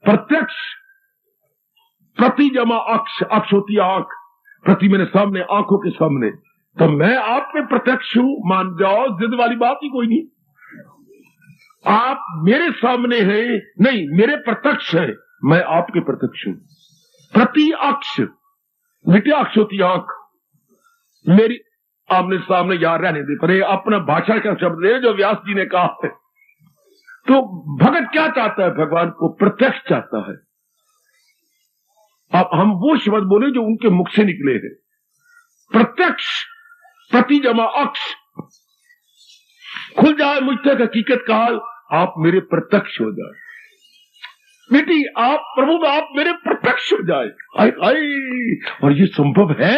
[SPEAKER 1] प्रत्यक्ष, प्रति जमा अक्ष, अक्ष होती है आंख, प्रति मेरे सामने, आंखों के सामने, तो मैं आप में प्रत्यक्ष हूं, मान जाओ, जिद वाली बात ही कोई नहीं। आप मेरे सामने हैं, नहीं, मेरे प्रत्यक्ष है, मैं आपके प्रत्यक्ष हूं। प्रति अक्ष, बेटे अक्ष होती आंख मेरी, आमने सामने यार रहने दे, पर अपना भाषा का शब्द है जो व्यास जी ने कहा है। तो भगत क्या चाहता है? भगवान को प्रत्यक्ष चाहता है। अब हम वो शब्द बोले जो उनके मुख से निकले हैं। प्रत्यक्ष, प्रति जमा अक्ष, खुल जाए मुझ तक हकीकत का हाल, आप मेरे प्रत्यक्ष हो जाए। बेटी आप प्रभु आप मेरे प्रत्यक्ष हो जाए। हाय हाय, और ये संभव है?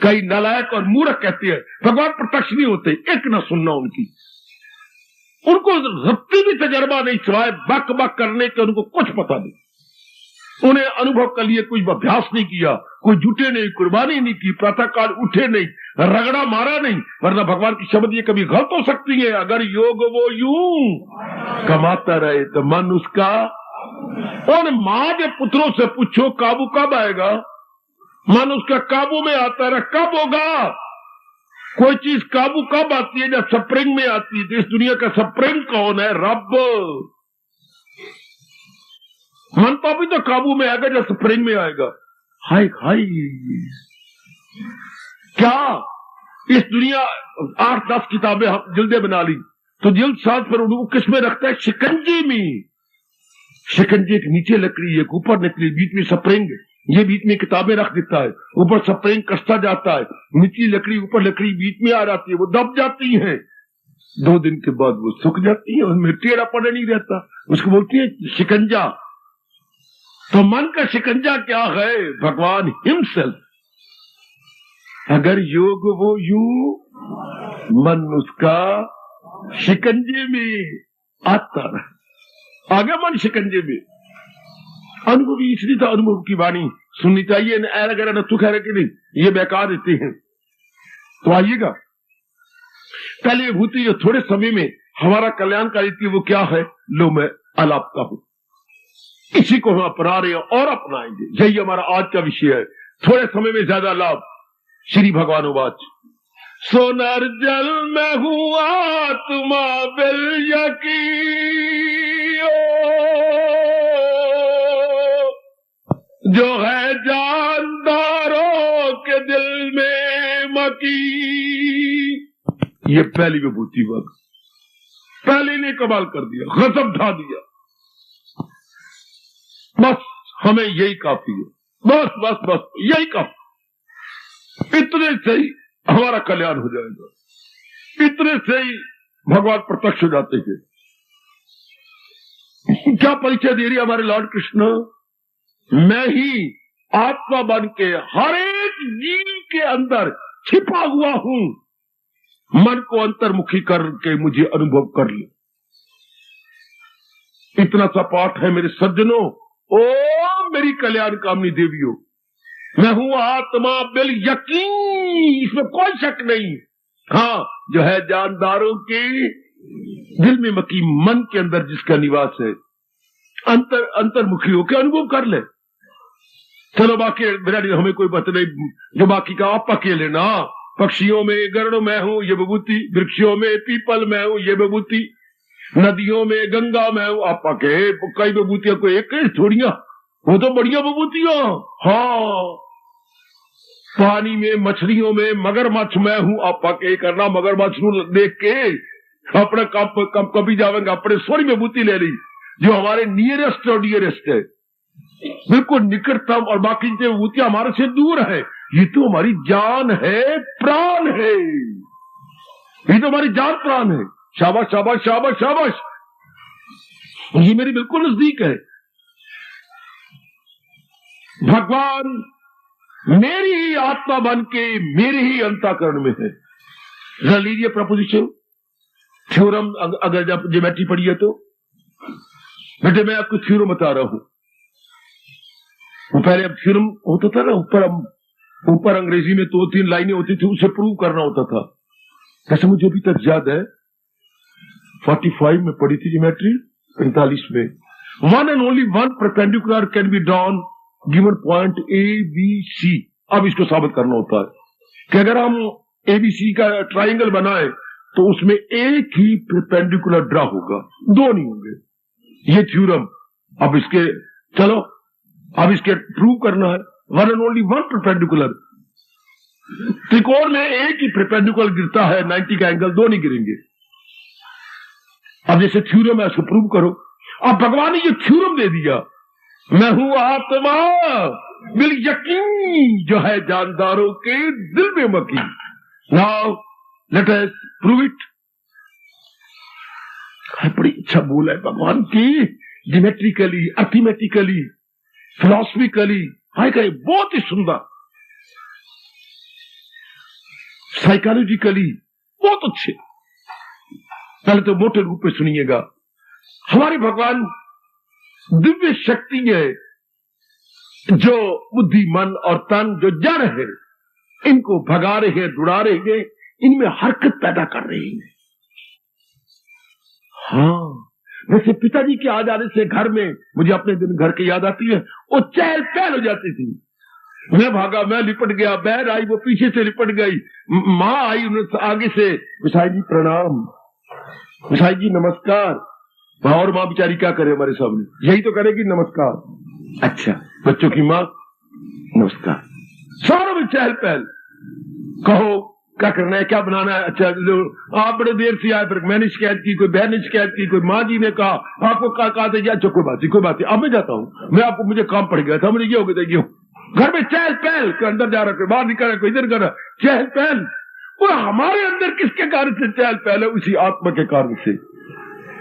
[SPEAKER 1] कई नालायक और मूर्ख कहते हैं भगवान प्रत्यक्ष नहीं होते। एक ना सुनना उनकी, उनको रत्ती भी तजर्बा नहीं, सिवाय बक बक करने के उनको कुछ पता नहीं। उन्हें अनुभव के लिए कोई अभ्यास नहीं किया, कोई जुटे नहीं, कुर्बानी नहीं की, प्रातःकाल उठे नहीं, रगड़ा मारा नहीं, वरना भगवान की शब्द ये कभी गलत हो सकती है। अगर योग वो यूं कमाता रहे तो मन उसका, और मां के पुत्रों से पूछो काबू कब आएगा? मन उसका काबू में आता रहा, कब होगा? कोई चीज काबू कब आती है? जब स्प्रिंग में आती है। तो इस दुनिया का स्प्रिंग कौन है? रब। मन तो अभी तो काबू में आएगा जब स्प्रिंग में आएगा। हाय हाय, क्या इस दुनिया 8-10 किताबें जिल्दे बना ली, तो जिल्द साथ पर उनको किसमें रखता है? शिकंजी में। शिकंजी एक नीचे लकड़ी, एक ऊपर लकड़ी, बीच में स्प्रिंग, ये बीच में किताबें रख देता है, ऊपर स्प्रिंग कसता जाता है, नीचे लकड़ी ऊपर लकड़ी बीच में आ जाती है, वो दब जाती है। 2 दिन के बाद वो सूख जाती है, उनमें टेढ़ा पड़ा नहीं रहता, उसको बोलती है शिकंजा। तो मन का शिकंजा क्या है? भगवान हिमसेल्फ। अगर योग वो यू, मन उसका शिकंजे में आता रहा, आगे मन शिकंजे में। अनुभवी इसलिए तो अनुभव की वाणी सुननी चाहिए, अगर तू कह रहे कि नहीं ये बेकार देते हैं। तो आइएगा, पहले विभूति जो थोड़े समय में हमारा कल्याणकारी थी वो क्या है, लो मैं अलापता हूं, इसी को हम अपना रहे हैं और अपनाएंगे। यही हमारा आज का विषय है, थोड़े समय में ज्यादा लाभ। श्री भगवान वाच, सोनर जल में हूँ आत्मा बिल यकीन, जो है जानदारों के दिल में मकी। ये पहली विभूति वक्त, पहले ने कमाल कर दिया, गजब ढा दिया। बस हमें यही काफी है, बस बस बस यही काफी। इतने से ही हमारा कल्याण हो जाएगा, इतने से ही भगवान प्रत्यक्ष हो जाते हैं। क्या परिचय दे रही हमारे लॉर्ड कृष्ण? मैं ही आत्मा बन के हर एक जीव के अंदर छिपा हुआ हूं, मन को अंतर्मुखी करके मुझे अनुभव कर ले। इतना सा पाठ है मेरे सज्जनों। ओ मेरी कल्याण कामनी देवियों, मैं हूं आत्मा बिल यकीन, इसमें कोई शक नहीं। हाँ, जो है जानदारों के दिल में मकी, मन के अंदर जिसका निवास है, अंतर्मुखी होकर अनुभव कर ले। चलो बाकी हमें कोई बात नहीं, जो बाकी का आप अकेले ना। पक्षियों में गरुड़ मैं हूं ये विभूति, वृक्षों में पीपल मैं हूं ये विभूति, नदियों में गंगा मैं हूं आप के। कई विभूतियां कोई एक थोड़िया, वो तो बढ़िया विभूतियां। हाँ, पानी में मछलियों में मगरमच्छ मैं हूं आप के करना। मगरमच्छ देख के अपने कभी जावेंगे अपने स्वरी विभूति ले ली, जो हमारे नियरेस्ट और डियरेस्ट है, बिल्कुल निकटतम, और बाकी जो विभूतियां हमारे से दूर है। ये तो हमारी जान है, प्राण है, ये तो हमारी जान प्राण है। शाबाश शाबाश शाबाश शाबाश, ये मेरी बिल्कुल नजदीक है। भगवान मेरी ही आत्मा बन के मेरे ही अंतःकरण में है। जरा लीजिए प्रपोजिशन थ्योरम, अगर जब ज्योमेट्री पढ़ी है तो बेटे मैं आपको थ्योरम बता रहा हूं। पहले अब थ्योरम होता था ना, ऊपर अंग्रेजी में 2-3 लाइनें होती थी, उसे प्रूव करना होता था। जैसे मुझे अभी तक याद है 45 में पढ़ी थी ज्योमेट्री, 45 में, one and only one perpendicular can be drawn given point A B C. अब इसको साबित करना होता है कि अगर हम एबीसी का ट्राइंगल बनाए तो उसमें एक ही परपेंडिकुलर ड्रा होगा, दो नहीं होंगे। ये थ्योरम अब इसके चलो अब इसके प्रूव करना है। One and only one perpendicular, त्रिकोण में एक ही परपेंडिकुलर गिरता है 90 का एंगल, दो नहीं गिरेंगे। अब जैसे थ्योरम है उसको प्रूव करो। अब भगवान ने ये थ्योरम दे दिया, मैं हूं आत्मा बिल यकीन जो है जानदारों के दिल में मकी। Now let us prove it. बड़ी अच्छा बोला है भगवान की, ज्योमेट्रिकली, अर्थमेटिकली, फिलोसफिकली, हाय कहे बहुत ही सुंदर, साइकोलॉजिकली बहुत अच्छे। पहले तो मोटे रूप में सुनिएगा, हमारे भगवान दिव्य शक्ति है जो बुद्धि, मन और तन जो जड़ है इनको भगा रहे हैं, रुड़ा रहे हैं, इनमें हरकत पैदा कर रहे हैं। हाँ, वैसे पिताजी के आ जाने से घर में मुझे अपने दिन घर की याद आती है, वो चहल पहल हो जाती थी। मैं भागा, मैं लिपट गया, बहन आई वो पीछे से लिपट गई, माँ आई उन्हें आगे से, विशाई जी प्रणाम, विशाई जी नमस्कार। और माँ बेचारी क्या करे हमारे सामने, यही तो करेगी नमस्कार। अच्छा, बच्चों की माँ नमस्कार, सारा में चहल पहल। कहो क्या करना है, क्या बनाना है। अच्छा आप बड़े देर से आए, फिर मैंने शिकायत की, कोई बहन ने शिकायत की, कोई माँ जी ने कहा, आपको कहा था। अच्छा कोई बात नहीं, अब मैं जाता हूँ, मैं आपको, मुझे काम पड़ गया था, मुझे ये हो गया था, ये घर में चहल पहल, अंदर जा रहा, बाहर निकल रहा, कोई इधर कर रहा, चहल पहल। वो हमारे अंदर किसके कारण से चहल पहल है? उसी आत्मा के कारण से।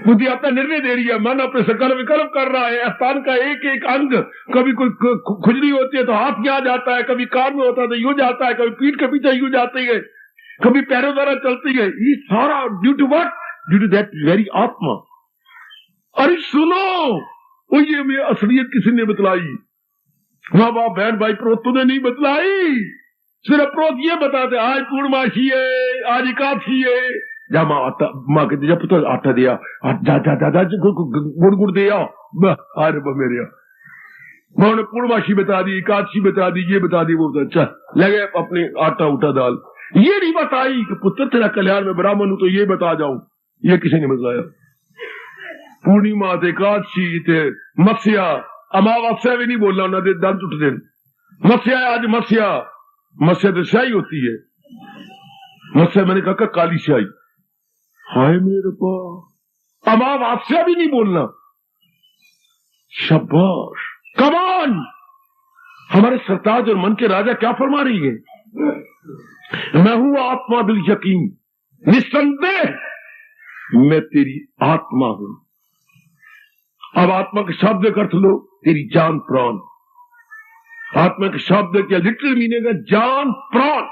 [SPEAKER 1] बुद्धि अपना निर्णय दे रही है, मन अपने संकल्प विकल्प कर रहा है, स्थान का एक एक अंग, कभी कोई खुजली होती है तो हाथ यहाँ जाता है, कभी कान में होता है तो यूं जाता है, कभी पीठ के पीछे यूं जाती है, कभी पैरों द्वारा चलती है। ये सारा due to what? Due to that very atma. अरे सुनो, वो ये में असलियत किसी ने बतलाई? माँ बाप बहन भाई प्रोत तूने नहीं बतलाई, सिर्फ प्रोत ये बताते आज पूर्णमासी है, आज एकादशी है, जा माँ आटा, माँ कहती जा पुत्र आटा दिया, जा जा जा जा गुड़ गुड़ दिया, अरे मेरे माँ ने पूर्णमासी बता दी, एकादशी बता दी, ये बता दी, वो बता, चल लगे अपने आटा उठा दाल। ये नहीं बताई कि पुत्र तेरा कल्याण में ब्राह्मण हूं तो ये बता जाऊं, ये किसी ने बताया। पूर्णिमा थे, एकादशी थे, मत्स्या, अमावस्या भी नहीं बोलना ना, दे दान टूट दिन मत्स्या, आज मत्स्या, मत्स्या तो स्याही होती है, मत्स्या मैंने कहा काली स्याही। हाय मेरे पा, अमावस्या भी नहीं बोलना। शाबाश, कमान। हमारे सरताज और मन के राजा क्या फरमा रही है? मैं हूं आत्मा बिल यकीन, निस्संदेह मैं तेरी आत्मा हूं। अब आत्मा के शब्द का अर्थ लो, तेरी जान प्राण। आत्मा के शब्द क्या लिटरल मीनिंग है? जान प्राण।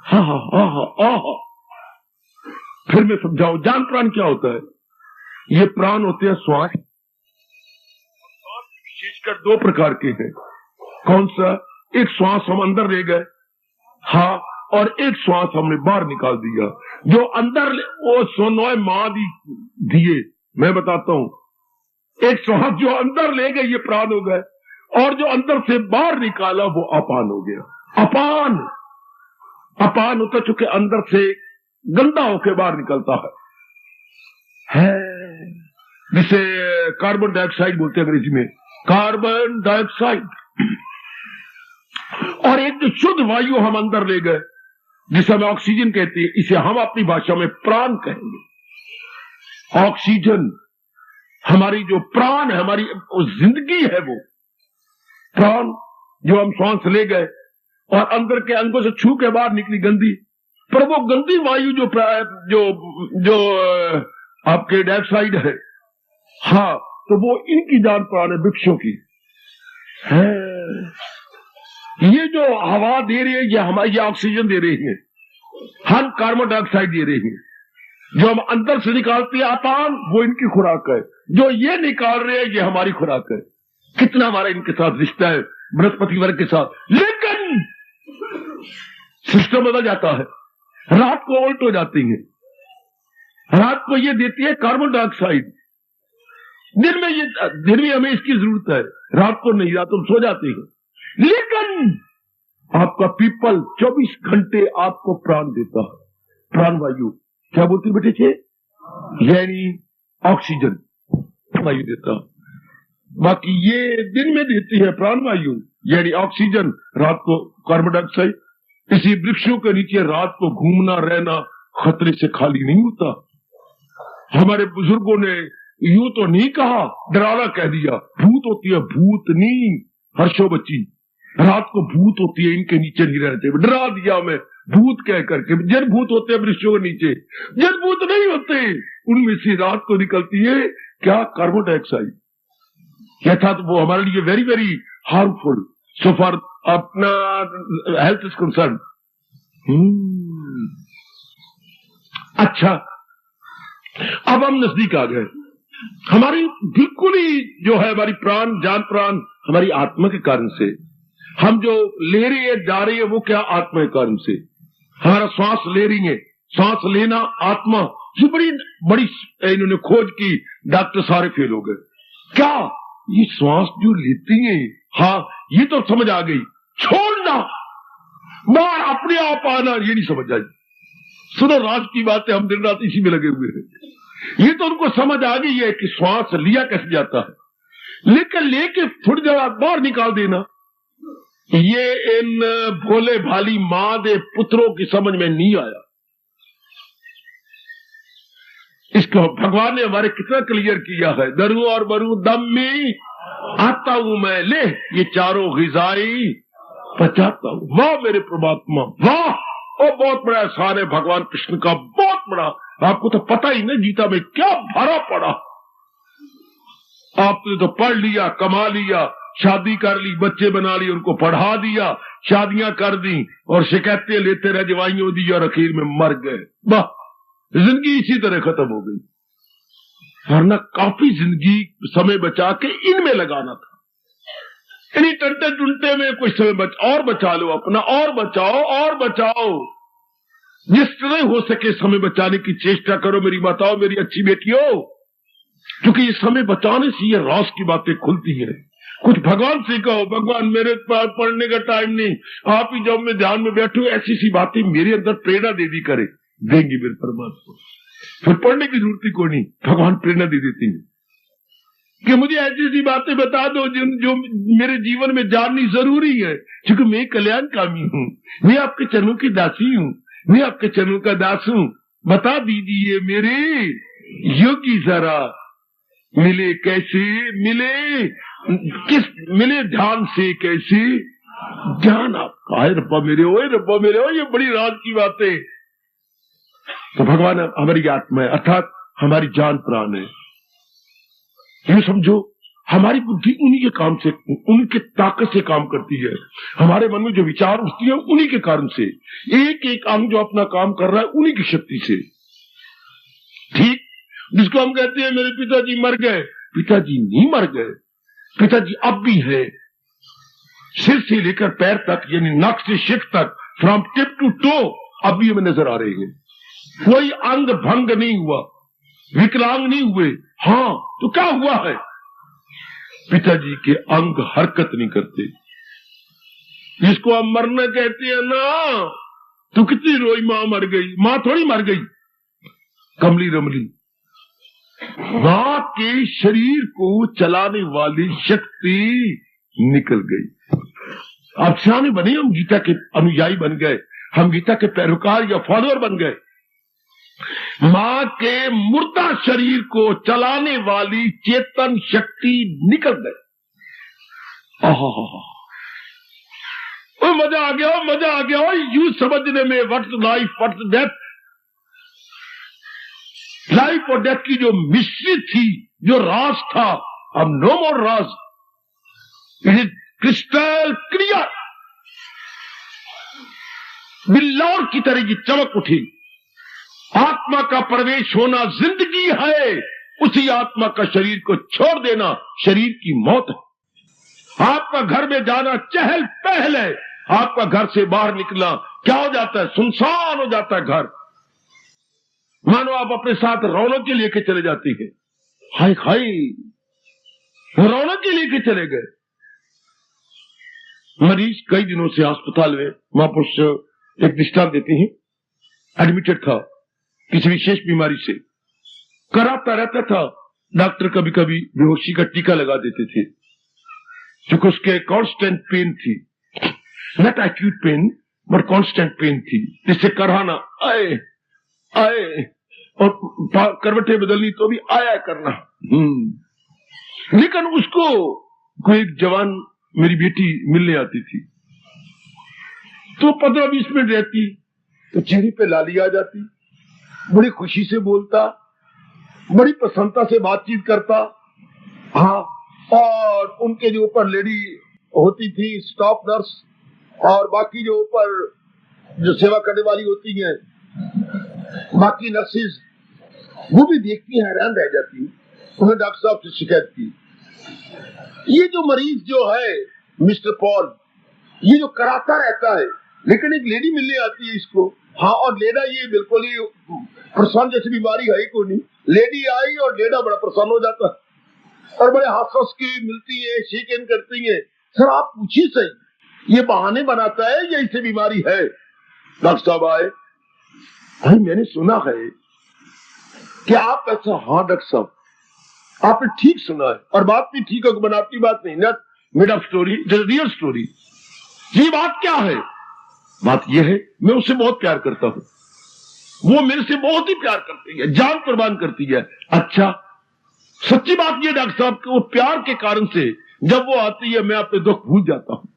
[SPEAKER 1] हा हा हा हा। फिर मैं समझाऊं जान प्राण क्या होता है। ये प्राण होते हैं श्वास, विशेषकर दो प्रकार के हैं। कौन सा? एक श्वास हम अंदर ले गए, हाँ, और एक श्वास हमने बाहर निकाल दिया। जो अंदर वो सोनो मां दिए, मैं बताता हूं, एक श्वास जो अंदर ले गए ये प्राण हो गए, और जो अंदर से बाहर निकाला वो अपान हो गया। अपान, अपान होता चूंकि अंदर से गंदा होकर बाहर निकलता है। जिसे कार्बन डाइऑक्साइड बोलते हैं अंग्रेजी में, कार्बन डाइऑक्साइड। और एक जो शुद्ध वायु हम अंदर ले गए जिसे हम ऑक्सीजन कहते हैं, इसे हम अपनी भाषा में प्राण कहेंगे। ऑक्सीजन हमारी जो प्राण है, हमारी जिंदगी है, वो प्राण जो हम श्वास ले गए और अंदर के अंगों से छू के बाहर निकली गंदी, पर वो गंदी वायु जो जो जो आपके डाइऑक्साइड है, हाँ, तो वो इनकी जान प्राण है, वृक्षों की है। ये जो हवा दे रही है ये हमारी ऑक्सीजन दे रही है, हम कार्बन डाइऑक्साइड दे रही है। जो हम अंदर से निकालते हैं अपान, वो इनकी खुराक है। जो ये निकाल रहे हैं ये हमारी खुराक है। कितना हमारा इनके साथ रिश्ता है, बृहस्पति वर्ग के साथ। लेकिन सिस्टम बदल जाता है, रात को उल्ट हो जाती है। रात को ये देती है कार्बन डाइऑक्साइड, दिन में हमें इसकी जरूरत है, रात को नहीं, रात को सो जाते हैं। लेकिन आपका पीपल 24 घंटे आपको प्राण देता है, प्राणवायु, क्या बोलते बेटे थे, यानी ऑक्सीजन वायु देता। बाकी ये दिन में देती है प्राणवायु यानी ऑक्सीजन, रात को कार्बन डाइऑक्साइड। इसी वृक्षों के नीचे रात को घूमना रहना खतरे से खाली नहीं होता। हमारे बुजुर्गों ने यूं तो नहीं कहा, डराना कह दिया, भूत होती है, भूतनी हर्षो बच्ची, रात को भूत होती है, इनके नीचे नहीं रहते, डरा दिया मैं भूत कह करके। जड़ भूत होते हैं वृक्षों के नीचे, जड़ भूत नहीं होते, उनमें से रात को निकलती है क्या, कार्बन डाइऑक्साइड। क्या था, तो वो हमारे लिए very very harmful so for अपना हेल्थ इज कंसर्न। अच्छा, अब हम नजदीक आ गए। हमारी बिल्कुल ही जो है हमारी प्राण, जान प्राण हमारी आत्मा के कारण से, हम जो ले रहे हैं जा रहे हैं वो क्या, आत्मा के कारण से। हमारा श्वास ले रही है, सांस लेना आत्मा, जो बड़ी बड़ी इन्होंने खोज की, डॉक्टर सारे फेल हो गए। क्या ये श्वास जो लेती है, हाँ ये तो समझ आ गई, छोड़ना बाहर अपने आप आना ये नहीं समझ आई। सुनो राज की बातें, हम दिन रात इसी में लगे हुए हैं। ये तो उनको समझ आ गई है कि श्वास लिया कैसे जाता है, लेकिन लेके थोड़ी देर बाद बाहर निकाल देना, ये इन भोले भाली मां दे पुत्रों की समझ में नहीं आया। इसको भगवान ने हमारे कितना क्लियर किया है, दरू और बरू दम में आता हूं मैं, ले ये चारों ग़िज़ाई पचाता हूं। वाह मेरे परमात्मा, वाह, और बहुत बड़ा एहसान है भगवान कृष्ण का, बहुत बड़ा। आपको तो पता ही नहीं गीता में क्या भरा पड़ा। आपने तो पढ़ लिया, कमा लिया, शादी कर ली, बच्चे बना लिए, उनको पढ़ा दिया, शादियां कर दी और शिकायतें लेते रहे, दवाइयों दी और आखिर में मर गए। वाह, जिंदगी इसी तरह खत्म हो गई। वरना काफी जिंदगी समय बचा के इनमें लगाना था। इन्हीं टंटे टुंटे में कुछ समय और बचा लो अपना, और बचाओ और बचाओ, जिस तरह हो सके समय बचाने की चेष्टा करो मेरी माताओं, मेरी अच्छी बेटियों, क्योंकि ये समय बचाने से ये राज की बातें खुलती हैं। कुछ भगवान से कहो, भगवान मेरे पास पढ़ने का टाइम नहीं, आप ही जब मैं ध्यान में बैठू, ऐसी सी बातें मेरे अंदर प्रेरणा दे दी करे, देंगी मेरे परमात्मा। फिर पढ़ने की जरूरत ही कोई नहीं, भगवान प्रेरणा दे देती है कि मुझे ऐसी सी बातें बता दो जो मेरे जीवन में जाननी जरूरी है, क्योंकि मैं कल्याणकामी हूँ, मैं आपके चरणों की दासी हूँ, मैं आपके चरणों का दास हूँ। बता दीजिए मेरे योगी जरा, मिले कैसे मिले, किस मिले ध्यान से कैसे ज्ञान आपका। आए रब्बा मेरे, ओए रब्बा मेरे, ओ ये बड़ी राज की बातें। तो भगवान हमारी आत्मा है, अर्थात हमारी जान प्राण है। ये समझो हमारी बुद्धि उन्हीं के काम से, उनके ताकत से काम करती है। हमारे मन में जो विचार उठती है उन्हीं के कारण से, एक एक अंग जो अपना काम कर रहा है उन्हीं की शक्ति से। ठीक, जिसको हम कहते हैं मेरे पिताजी मर गए, पिताजी नहीं मर गए, पिताजी अब भी है, सिर से लेकर पैर तक, यानी नक से शिख तक, फ्रॉम टिप टू टो अब भी हमें नजर आ रहे हैं। कोई अंग भंग नहीं हुआ, विकलांग नहीं हुए। हाँ, तो क्या हुआ है, पिताजी के अंग हरकत नहीं करते, जिसको हम मरना कहते हैं ना। तो कितनी रोई, मां मर गई, मां थोड़ी मर गई, कमली रमली, मां के शरीर को चलाने वाली शक्ति निकल गई। अब सियाने बने, हम गीता के अनुयायी बन गए, हम गीता के पैरोकार या फॉलोअर बन गए। मां के मुर्दा शरीर को चलाने वाली चेतन शक्ति निकल गई। ओ मजा आ गया, मजा आ गया, यू समझने में, what's life what's death. Life और डेथ की जो मिस्ट्री थी, जो राज था, अब नो मोर राज, इट इज क्रिस्टल क्लियर। बिल्लौर की तरह की चमक उठी। आत्मा का प्रवेश होना जिंदगी है, उसी आत्मा का शरीर को छोड़ देना शरीर की मौत है। आपका घर में जाना चहल पहल है, आपका घर से बाहर निकलना क्या हो जाता है, सुनसान हो जाता है घर, मानो आप अपने साथ रौनक के लेके चले जाती है। हाय हाय, वो रौनक के लेके चले गए। मरीज कई दिनों से अस्पताल में, महापुरुष एक दृष्टांत देते हैं, एडमिटेड था किसी विशेष बीमारी से, कराता रहता था। डॉक्टर कभी कभी बेहोशी का टीका लगा देते थे, क्योंकि उसके कांस्टेंट पेन थी, not acute pain but constant pain थी, जिससे कराना आए आए और करवटें बदलनी तो भी आया करना। लेकिन उसको कोई एक जवान मेरी बेटी मिलने आती थी, तो 15-20 मिनट रहती तो चेहरे पे लाली आ जाती, बड़ी खुशी से बोलता, बड़ी प्रसन्नता से बातचीत करता। हाँ, और उनके जो ऊपर लेडी होती थी, स्टाफ नर्स और बाकी जो ऊपर जो सेवा करने वाली होती हैं, बाकी नर्सेज, वो भी देखती हैं, हैरान रह जाती। उन्होंने डॉक्टर साहब से शिकायत की, ये जो मरीज जो है मिस्टर पॉल, ये जो कराता रहता है, लेकिन एक लेडी मिलने आती है इसको। हाँ, और लेडा ये बिल्कुल ही प्रसन्न जैसी बीमारी है ही कोई नहीं। लेडी आई और लेडा बड़ा प्रसन्न हो जाता है और बड़े हंस हंस के मिलती है, शेक हैंड करती है। सर आप पूछिए सही, ये बहाने बनाता है या इसे बीमारी है? डॉक्टर साहब आए, भाई मैंने सुना है कि आप ऐसा। हाँ डॉक्टर साहब, आपने ठीक सुना है, और बात भी ठीक है, बनावटी बात नहीं, not made up story, real story. ये बात क्या है? बात यह है, मैं उससे बहुत प्यार करता हूं, वो मेरे से बहुत ही प्यार करती है, जान कुर्बान करती है। अच्छा, सच्ची बात यह डॉक्टर साहब कि वो प्यार के कारण से जब वो आती है मैं अपने दुख भूल जाता हूं,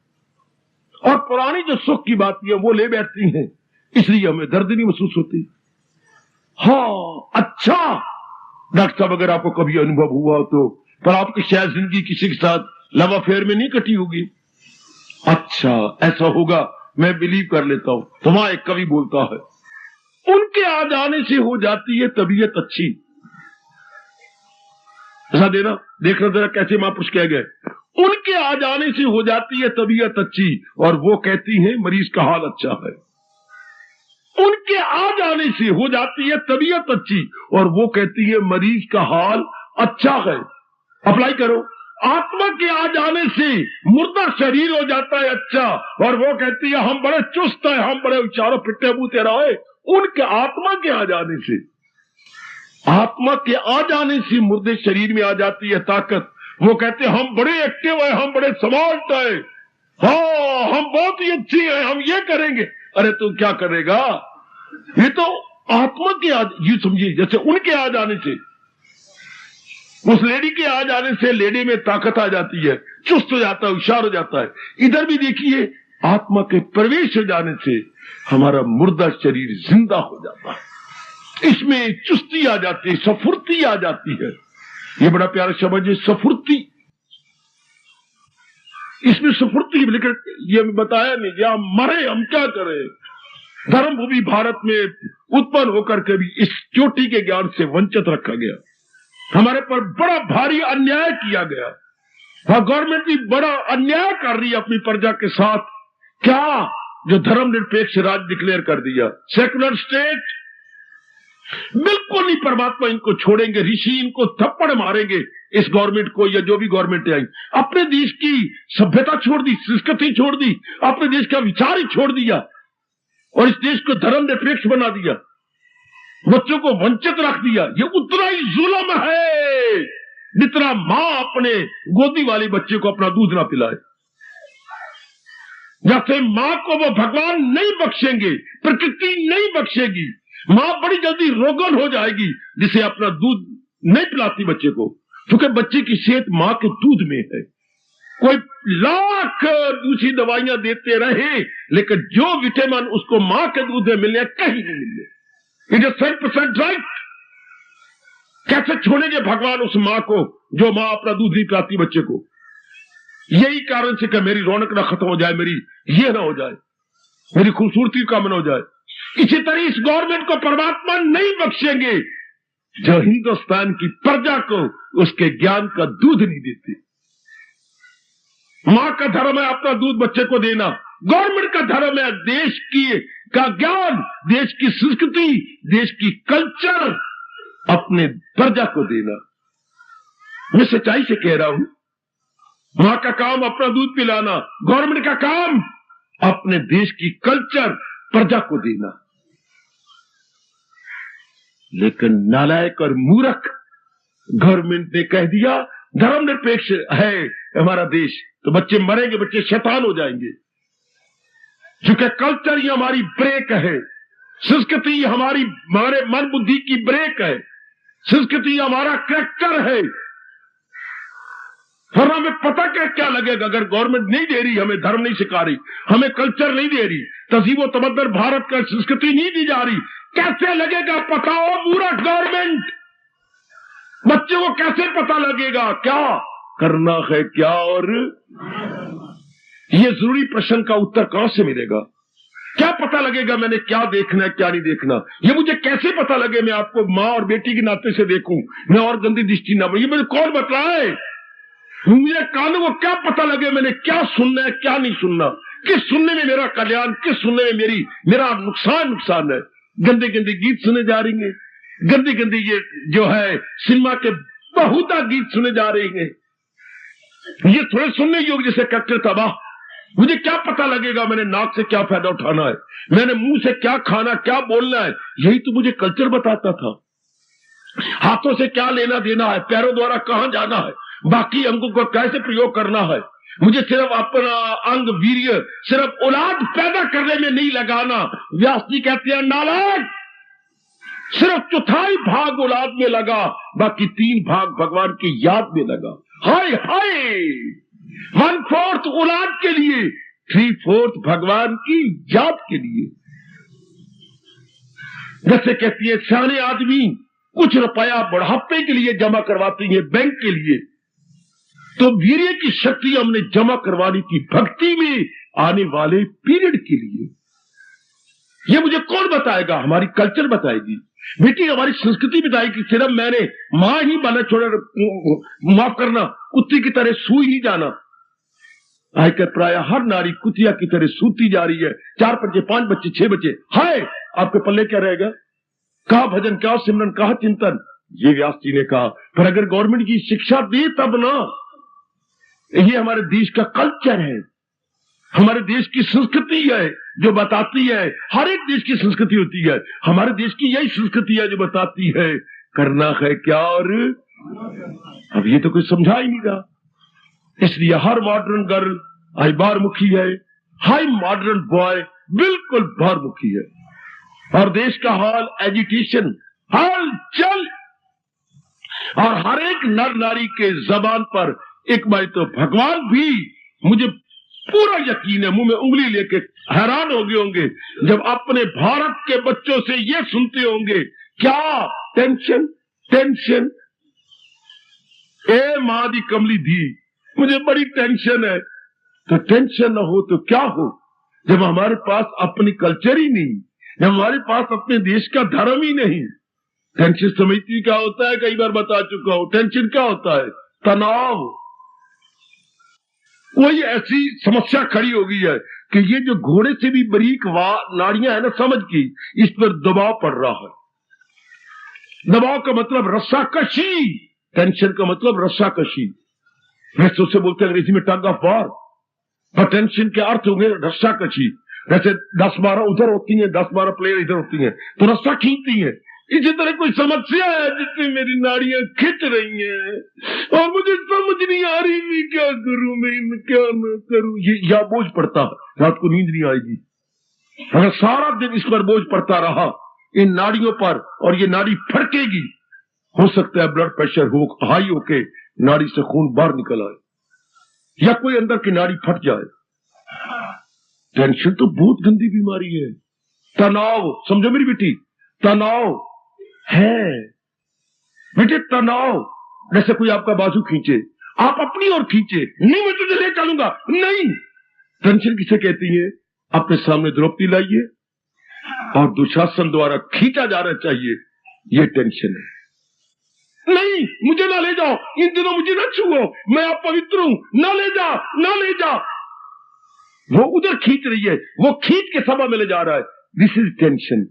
[SPEAKER 1] और पुरानी जो सुख की बात है वो ले बैठती हैं, इसलिए हमें दर्द नहीं महसूस होती। हाँ अच्छा डॉक्टर साहब, अगर आपको कभी अनुभव हुआ हो तो, पर आपकी शायद जिंदगी किसी के साथ लव अफेयर में नहीं कटी होगी। अच्छा ऐसा होगा, मैं बिलीव कर लेता हूं। तो वहां एक कवि बोलता है, उनके आ जाने से हो जाती है तबीयत अच्छी। ऐसा देना देखना जरा कैसे महापुरुष कह गए, उनके आ जाने से हो जाती है तबीयत अच्छी, और वो कहती है मरीज का हाल अच्छा है। उनके आ जाने से हो जाती है तबीयत अच्छी, और वो कहती है मरीज का हाल अच्छा है। अप्लाई करो, आत्मा के आ जाने से मुर्दा शरीर हो जाता है अच्छा, और वो कहती है हम बड़े चुस्त हैं, हम बड़े चारों पिट्टे बूते रहे। उनके आत्मा के आ जाने से, आत्मा के आ जाने से मुर्दे शरीर में आ जाती है ताकत। वो कहते हैं हम बड़े एक्टिव हैं, हम बड़े स्मार्ट हैं, हाँ हम बहुत ही अच्छी हैं, हम ये करेंगे। अरे तू क्या करेगा? ये तो आत्मा के ये समझिए, जैसे उनके आ जाने से, उस लेडी के आ जाने से लेडी में ताकत आ जाती है, चुस्त हो जाता है, होशियार हो जाता है। इधर भी देखिए, आत्मा के प्रवेश हो जाने से हमारा मुर्दा शरीर जिंदा हो जाता है, इसमें चुस्ती आ जाती है, सफुर्ती आ जाती है। ये बड़ा प्यारा शब्द है, सफुर्ती। इसमें सफुर्ती, लेकिन ये बताया नहीं गया, मरे हम क्या करें। धर्मभूमि भारत में उत्पन्न होकर के भी इस चोटी के ज्ञान से वंचित रखा गया, हमारे पर बड़ा भारी अन्याय किया गया। गवर्नमेंट भी बड़ा अन्याय कर रही है अपनी प्रजा के साथ। क्या जो धर्मनिरपेक्ष राज्य डिक्लेयर कर दिया, सेकुलर स्टेट, बिल्कुल नहीं परमात्मा इनको छोड़ेंगे, ऋषि इनको थप्पड़ मारेंगे, इस गवर्नमेंट को या जो भी गवर्नमेंट आई। अपने देश की सभ्यता छोड़ दी, संस्कृति छोड़ दी, अपने देश का विचार ही छोड़ दिया, और इस देश को धर्मनिरपेक्ष बना दिया, बच्चों को वंचित रख दिया। ये उतना ही जुल्म है जितना मां अपने गोदी वाले बच्चे को अपना दूध ना पिलाए। जैसे मां को वो भगवान नहीं बख्शेंगे, प्रकृति नहीं बख्शेगी, मां बड़ी जल्दी रोगन हो जाएगी जिसे अपना दूध नहीं पिलाती बच्चे को, क्योंकि बच्चे की सेहत मां के दूध में है। कोई लाख दूसरी दवाइयां देते रहे, लेकिन जो विटामिन उसको मां के दूध में मिलने कहीं नहीं मिलने। It is 100% right. कैसे छोड़ेंगे भगवान उस मां को जो मां अपना दूध नहीं पिलाती बच्चे को? यही कारण से कि मेरी रौनक ना खत्म हो जाए, मेरी ये ना हो जाए, मेरी खूबसूरती का मन हो जाए। इसी तरह इस गवर्नमेंट को परमात्मा नहीं बख्शेंगे जो हिंदुस्तान की प्रजा को उसके ज्ञान का दूध नहीं देती। मां का धर्म है अपना दूध बच्चे को देना, गवर्नमेंट का धर्म है देश की का ज्ञान, देश की संस्कृति, देश की कल्चर अपने प्रजा को देना। मैं सच्चाई से कह रहा हूं, मां का काम अपना दूध पिलाना, गवर्नमेंट का काम अपने देश की कल्चर प्रजा को देना। लेकिन नालायक और मूर्ख गवर्नमेंट ने कह दिया धर्मनिरपेक्ष है हमारा देश, तो बच्चे मरेंगे, बच्चे शैतान हो जाएंगे। क्योंकि कल्चर ही हमारी ब्रेक है, संस्कृति हमारे मन बुद्धि की ब्रेक है, संस्कृति हमारा कैरेक्टर है। और हमें पता क्या लगेगा अगर गवर्नमेंट नहीं दे रही, हमें धर्म नहीं सिखा रही, हमें कल्चर नहीं दे रही, तहजीब व तमद्दुन भारत का संस्कृति नहीं दी जा रही, कैसे लगेगा पता हो मूर्ख गवर्नमेंट? बच्चों को कैसे पता लगेगा क्या करना है क्या? और ये जरूरी प्रश्न का उत्तर कहां से मिलेगा? क्या पता लगेगा मैंने क्या देखना है क्या नहीं देखना? ये मुझे कैसे पता लगे मैं आपको मां और बेटी के नाते से देखूं, मैं और गंदी दृष्टि ना बनी? ये मुझे कौन बताए? मुझे कानों को क्या पता लगे मैंने क्या सुनना है क्या नहीं सुनना? किस सुनने में मेरा कल्याण, किस सुनने में मेरा नुकसान है? गंदे गंदे गीत सुने जा रही हैं, गंदी गंदी ये जो है सिनेमा के बहुता गीत सुने जा रहे हैं, ये थोड़े सुनने योग्य जैसे कट्टर तबाह। मुझे क्या पता लगेगा मैंने नाक से क्या फायदा उठाना है, मैंने मुंह से क्या खाना क्या बोलना है? यही तो मुझे कल्चर बताता था। हाथों से क्या लेना देना है, पैरों द्वारा कहां जाना है, बाकी अंगों को कैसे प्रयोग करना है। मुझे सिर्फ अपना अंग वीर्य सिर्फ औलाद पैदा करने में नहीं लगाना। व्यास जी कहते हैं नालायक, सिर्फ चौथाई भाग औलाद में लगा, बाकी 3 भाग भगवान की याद में लगा। हाय हाय, 1/4 औलाद के लिए, 3/4 भगवान की याद के लिए। जैसे कहती है सियाने आदमी कुछ रुपया बुढ़ापे के लिए जमा करवाती है बैंक के लिए, तो वीर्य की शक्ति हमने जमा करवानी थी भक्ति में आने वाले पीरियड के लिए। ये मुझे कौन बताएगा? हमारी कल्चर बताएगी बेटी, हमारी संस्कृति बताएगी। सिर्फ मैंने मां ही बना छोड़ा, माफ करना, कुत्ती की तरह सूई ही जाना। आजकल प्राय हर नारी कुतिया की तरह सूती जा रही है, 4 बच्चे 5 बच्चे 6 बच्चे। हाय, आपके पल्ले क्या रहेगा? कहा भजन, कहा सिमरन, कहा चिंतन? ये व्यास जी ने कहा। पर अगर गवर्नमेंट की शिक्षा दे तब ना। ये हमारे देश का कल्चर है, हमारे देश की संस्कृति है जो बताती है। हर एक देश की संस्कृति होती है, हमारे देश की यही संस्कृति है जो बताती है करना है क्या। और अब ये तो कोई समझा ही नहीं रहा, इसलिए हर मॉडर्न गर्ल आज बाहरमुखी है, हाई मॉडर्न बॉय बिल्कुल बाहरमुखी है। और देश का हाल एजुकेशन हाल चल, और हर एक नर नारी के जबान पर एक बार तो भगवान भी, मुझे पूरा यकीन है, मुंह में उंगली लेके हैरान हो गए होंगे जब अपने भारत के बच्चों से ये सुनते होंगे, क्या टेंशन टेंशन, ए मां दी कमली दी, मुझे बड़ी टेंशन है। तो टेंशन ना हो तो क्या हो, जब हमारे पास अपनी कल्चर ही नहीं, जब हमारे पास अपने देश का धर्म ही नहीं। टेंशन समझती क्या होता है? कई बार बता चुका हूं। टेंशन क्या होता है? तनाव। कोई ऐसी समस्या खड़ी हो गई है कि ये जो घोड़े से भी बारीक नाड़ियां है ना समझ की, इस पर दबाव पड़ रहा है। दबाव का मतलब रस्साकशी, टेंशन का मतलब रस्साकशी। वैसे उससे बोलते हैं अंग्रेजी में टग ऑफ वॉर, पर टेंशन के अर्थ होंगे रस्साकशी। जैसे 10-12 उधर होती हैं, 10-12 प्लेयर इधर होती हैं तो रस्सा खींचती हैं। इसी तरह कोई समस्या है जिससे मेरी नाड़ियां खिंच रही हैं और मुझे समझ नहीं आ रही मैं क्या करूं, मैं क्या न करूं। ये या बोझ पड़ता, रात को नींद नहीं आएगी अगर सारा दिन इस पर बोझ पड़ता रहा इन नाड़ियों पर, और ये नाड़ी फड़केगी। हो सकता है ब्लड प्रेशर हो हाई होके नाड़ी से खून बाहर निकल आए, या कोई अंदर की नाड़ी फट जाए। टेंशन तो बहुत गंदी बीमारी है। तनाव, समझो मेरी बेटी, तनाव है बेटे, तनाव। जैसे कोई आपका बाजू खींचे, आप अपनी ओर खींचे, नहीं मैं तुझे ले चलूंगा, नहीं। टेंशन किसे कहती है? अपने सामने द्रौपदी लाइए और दुशासन द्वारा खींचा जाना चाहिए, ये टेंशन है। नहीं, मुझे ना ले जाओ, इन दिनों मुझे ना छुओ, मैं अपवित्र हूं, ना ले जा, ना ले जा। वो उधर खींच रही है, वो खींच के सभा में ले जा रहा है। This is tension.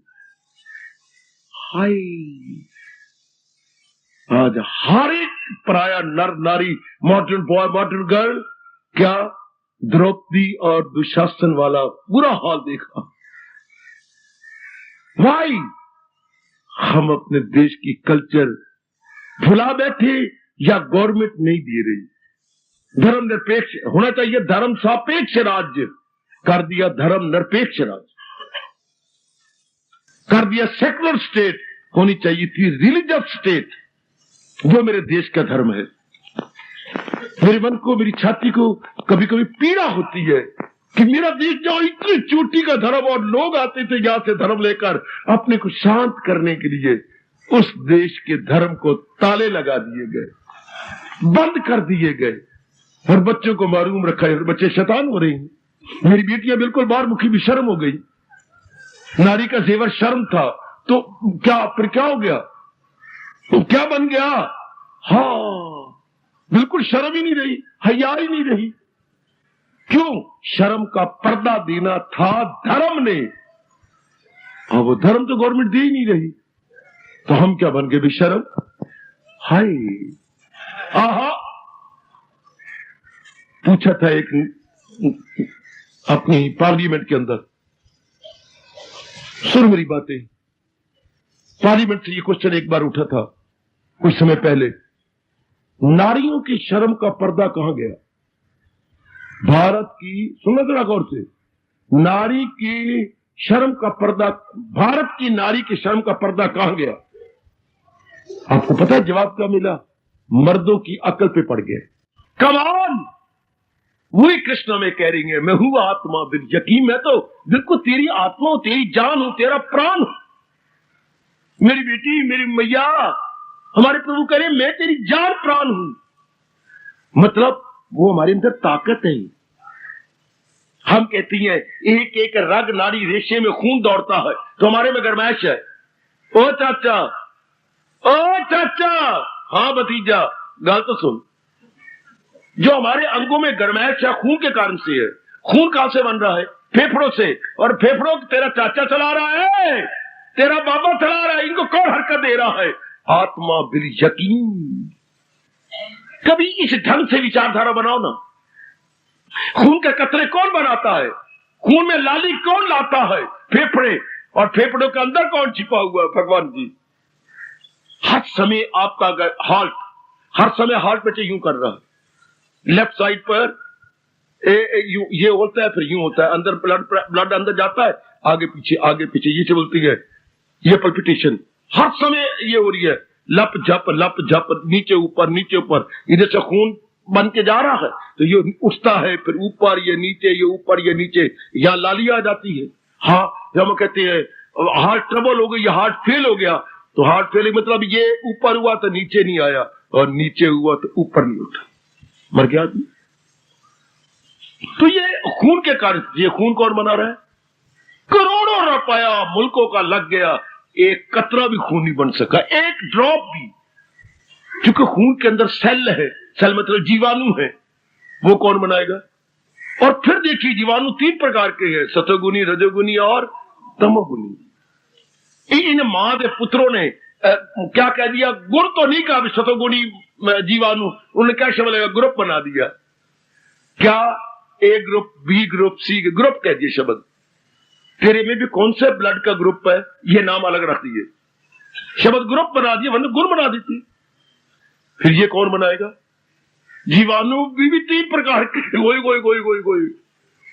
[SPEAKER 1] हाय, आज हर एक पराया नर नारी, मॉडर्न बॉय मॉडर्न गर्ल, क्या द्रौपदी और दुशासन वाला बुरा हाल देखा। वाई हम अपने देश की कल्चर भुला बैठे या गवर्नमेंट नहीं दे रही। धर्म निरपेक्ष होना चाहिए, धर्म सापेक्ष राज्य कर दिया, धर्म निरपेक्ष राज्य कर दिया। सेकुलर स्टेट होनी चाहिए थी रिलीजियस स्टेट। वो मेरे देश का धर्म है। मेरे मन को, मेरी छाती को कभी कभी पीड़ा होती है कि मेरा देश जो इतनी चोटी का धर्म, और लोग आते थे यहां से धर्म लेकर अपने को शांत करने के लिए, उस देश के धर्म को ताले लगा दिए गए, बंद कर दिए गए और बच्चों को मारूम रखा है। बच्चे शैतान हो रहे हैं। मेरी बेटियां बिल्कुल बाहर मुखी भी शर्म हो गई। नारी का जेवर शर्म था, तो क्या फिर क्या हो गया, तो क्या बन गया? हाँ, बिल्कुल शर्म ही नहीं रही, हया ही नहीं रही। क्यों? शर्म का पर्दा देना था धर्म ने। हाँ, वो धर्म तो गवर्नमेंट दे ही नहीं रही, तो हम क्या बन गए बेशर्म? हाय, आहा। पूछा था एक अपनी पार्लियामेंट के अंदर, सुन मेरी बातें, पार्लियामेंट से ये क्वेश्चन एक बार उठा था कुछ समय पहले, नारियों की शर्म का पर्दा कहां गया? भारत की, सुनो जरा गौर से, नारी की शर्म का पर्दा, भारत की नारी की शर्म का पर्दा कहां गया? आपको पता है जवाब क्या मिला? मर्दों की अकल पे पड़ गए। कमान, वही कृष्ण में कह रही है, मैं हूं आत्मा बिल यकीन, मैं तो बिल्कुल तेरी आत्मा हूं, तेरी जान हूं, तेरा प्राण हूं। मेरी बेटी, मेरी मैया, हमारे प्रभु कह रहे मैं तेरी जान प्राण हूं। मतलब वो हमारे अंदर ताकत है। हम कहती हैं एक एक रग नाड़ी रेशे में खून दौड़ता है, तो हमारे में गरमाइश है। ओ चाचा, ओ चाचा, हाँ भतीजा, गाल तो सुन। जो हमारे अंगों में गरमाइश है खून के कारण से है। खून कहां से बन रहा है? फेफड़ों से। और फेफड़ों तेरा चाचा चला रहा है, तेरा बाबा चला रहा है। इनको कौन हरकत दे रहा है? आत्मा बिल यकीन। कभी इस ढंग से विचारधारा बनाओ ना। खून के कतरे कौन बनाता है? खून में लाली कौन लाता है? फेफड़े। और फेफड़ों के अंदर कौन छिपा हुआ है? भगवान जी। हर समय आपका हार्ट, हर समय हार्ट बच्चे यूं कर रहा है, लेफ्ट साइड पर ये होता है, फिर यूं होता है, अंदर ब्लड अंदर जाता है, आगे पीछे ये बोलती है, ये पल्पिटेशन हर समय ये हो रही है, लप झप नीचे ऊपर, इधर से खून बन के जा रहा है, तो ये उठता है, फिर ऊपर ये नीचे, ये ऊपर ये नीचे, यहाँ लालियां आ जाती है। हाँ, हम कहते हैं हार्ट ट्रबल हो गई, ये हार्ट फेल हो गया, तो हार्ट फेल मतलब ये ऊपर हुआ तो नीचे नहीं आया, और नीचे हुआ तो ऊपर नहीं उठा, मर गया आदमी। तो ये खून के कारण, ये खून कौन बना रहा है? करोड़ों रुपया मुल्कों का लग गया, एक कतरा भी खून नहीं बन सका, एक ड्रॉप भी, क्योंकि खून के अंदर सेल है, सेल मतलब जीवाणु है, वो कौन बनाएगा? और फिर देखिए जीवाणु 3 प्रकार के हैं, सतोगुनी, रजोगुनी और तमोगुनी। इन मां के पुत्रों ने क्या कह दिया? गुण तो नहीं कहा, सतोगुनी जीवाणु, उन्होंने क्या शब्द लगा? ग्रुप बना दिया। क्या? A group, B group, C group कह दिया शब्द। तेरे में भी कौन से ब्लड का ग्रुप है, ये नाम अलग रख दिए, शब्द ग्रुप बना दिए, वरना गुण बना देती। फिर ये कौन बनाएगा? जीवाणु भी 3 प्रकार के, गोई।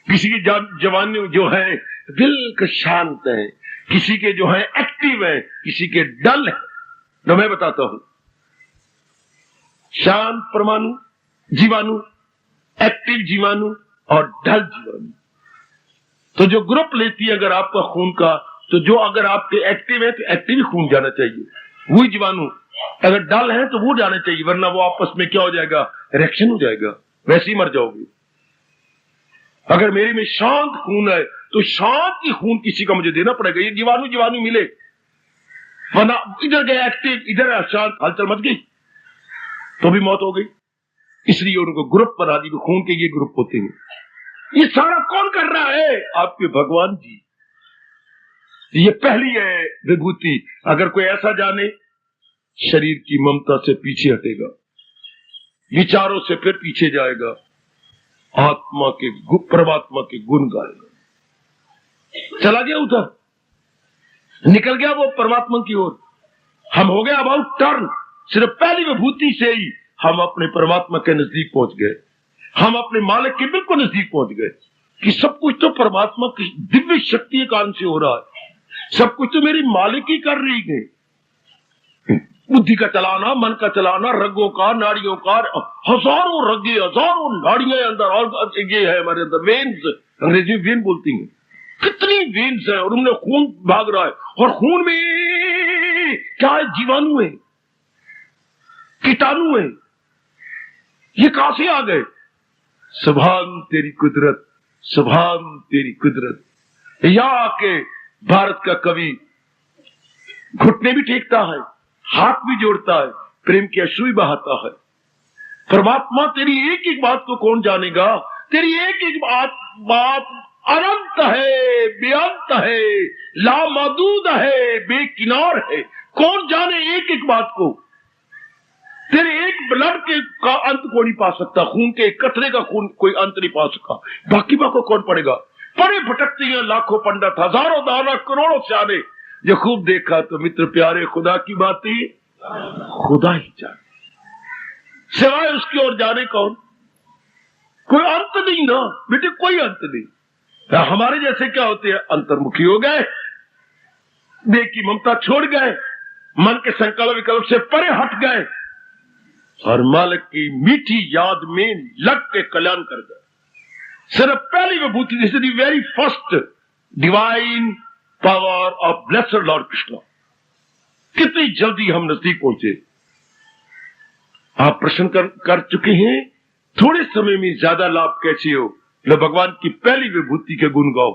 [SPEAKER 1] किसी की जवानी जो है बिल्कुल शांत है, किसी के जो है एक्टिव है, किसी के डल है। तो मैं बताता हूं, शांत परमाणु जीवाणु, एक्टिव जीवाणु और डल जीवाणु। तो जो ग्रुप लेती है अगर आपका खून का, तो जो अगर आपके एक्टिव है तो एक्टिव खून जाना चाहिए, वही जीवाणु। अगर डल है तो वो जाना चाहिए, वरना वो आपस में क्या हो जाएगा? रिएक्शन हो जाएगा, वैसे ही मर जाओगे। अगर मेरे में शांत खून है तो शांत ही खून किसी का मुझे देना पड़ेगा, ये जीवाणु मिले, वरना इधर गया एक्टिव, इधर अशांत, हलचल मच गई तो भी मौत हो गई। इसलिए उनको ग्रुप बना दी, खून के ये ग्रुप होते हैं। ये सारा कौन कर रहा है? आपके भगवान जी। ये पहली है विभूति। अगर कोई ऐसा जाने शरीर की ममता से पीछे हटेगा, विचारों से फिर पीछे जाएगा, आत्मा के परमात्मा के गुण गाएगा। चला गया उधर, निकल गया वो परमात्मा की ओर। हम हो गए अबाउट टर्न। सिर्फ पहली विभूति से ही हम अपने परमात्मा के नजदीक पहुंच गए, हम अपने मालिक के बिल्कुल नजदीक पहुंच गए कि सब कुछ तो परमात्मा की दिव्य शक्ति के कारण से हो रहा है, सब कुछ तो मेरी मालिक ही कर रही है। बुद्धि का चलाना, मन का चलाना, रगों का, नाड़ियों का, हजारों रगे, हजारों नाड़ियां अंदर, और ये है हमारे अंदर वेन्स, अंग्रेजी में वेन बोलती हैं, कितनी वेन्स है और उनमें खून भाग रहा है, और खून में क्या है? जीवाणु है, कीटाणु है। ये कहां से आ गए? सुभान तेरी कुदरत, सुभान तेरी कुदरत। यहाँ के भारत का कवि घुटने भी टेकता है, हाथ भी जोड़ता है, प्रेम की अश्रु भी बहाता है। परमात्मा तेरी एक एक बात को कौन जानेगा? तेरी एक एक बात अनंत है, बेअंत है, लामहदूद है, बेकिनार है। कौन जाने एक एक बात को? तेरे एक ब्लड के का अंत को नहीं पा सकता, खून के एक कतरे का खून कोई अंत नहीं पा सका, बाकी बात को कौन पड़ेगा? पड़े भटकती हैं लाखों पंडित, हजारों दाना, करोड़ों सियाने, जो खूब देखा तो मित्र प्यारे खुदा की बातें खुदा ही जाने, सिवाय उसकी ओर जाने कौन? कोई अंत नहीं ना बेटे, कोई अंत नहीं। हमारे जैसे क्या होते हैं? अंतर्मुखी हो गए, देह की ममता छोड़ गए, मन के संकल्प विकल्प से परे हट गए और मालिक की मीठी याद में लग के कल्याण कर गए। सिर्फ पहली विभूति, this is the very first divine power of blessed lord Krishna. कितनी जल्दी हम नजदीक पहुंचे। आप प्रश्न कर चुके हैं, थोड़े समय में ज्यादा लाभ कैसे हो? लो भगवान की पहली विभूति के गुण गाओ,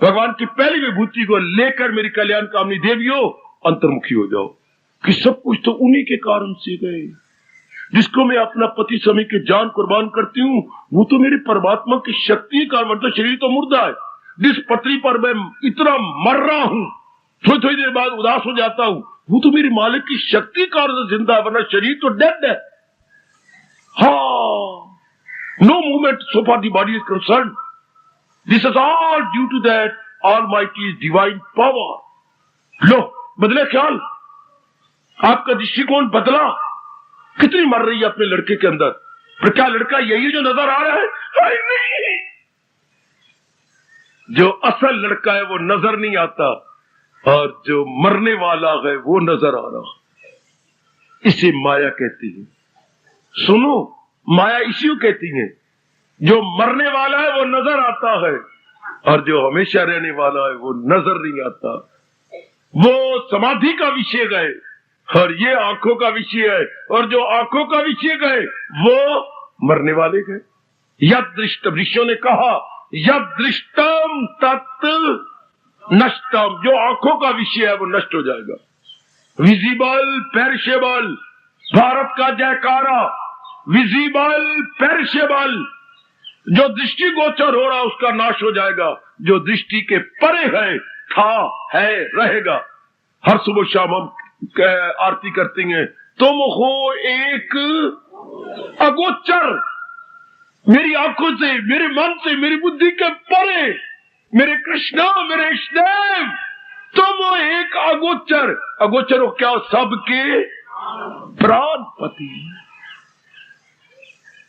[SPEAKER 1] भगवान की पहली विभूति को लेकर मेरी कल्याण कामनी देवियों अंतर्मुखी हो जाओ कि सब कुछ तो उन्हीं के कारण से गए। जिसको मैं अपना पति समय के जान कुर्बान करती हूँ, वो तो मेरी परमात्मा की शक्ति का, मतलब शरीर तो मुर्दा है। जिस पत्री पर मैं इतना मर रहा हूँ, थोड़ी थोड़ी देर बाद उदास हो जाता हूँ, वो तो मेरी मालिक की शक्ति कारण से जिंदा है, वरना शरीर तो डेड है। हाँ, no movement so far the body is concerned. This is all due to that Almighty divine power. लो, बदले ख्याल, आपका दृष्टिकोण बदला। कितनी मर रही है अपने लड़के के अंदर, पर क्या लड़का यही जो नजर आ रहा है? नहीं, जो असल लड़का है वो नजर नहीं आता, और जो मरने वाला है वो नजर आ रहा। इसे माया कहती है। सुनो, माया इसी को कहती है, जो मरने वाला है वो नजर आता है, और जो हमेशा रहने वाला है वो नजर नहीं आता। वो समाधि का विषय गए और ये आंखों का विषय है, और जो आंखों का विषय गए वो मरने वाले गए। यद दृष्ट, ऋषियों ने कहा यद दृष्टम तत् नष्टम, जो आंखों का विषय है वो नष्ट हो जाएगा। विजिबल पेरिशेबल, भारत का जयकारा, विजिबल पेरिशेबल, जो दृष्टि गोचर हो रहा उसका नाश हो जाएगा, जो दृष्टि के परे है, था, है, रहेगा। हर सुबह शाम हम आरती करते हैं, तुम हो एक अगोचर, मेरी आंखों से, मेरे मन से, मेरी बुद्धि के परे, मेरे कृष्णा, मेरे इष्टदेव, तुम हो एक अगोचर। अगोचर हो क्या? सबके प्राणपति।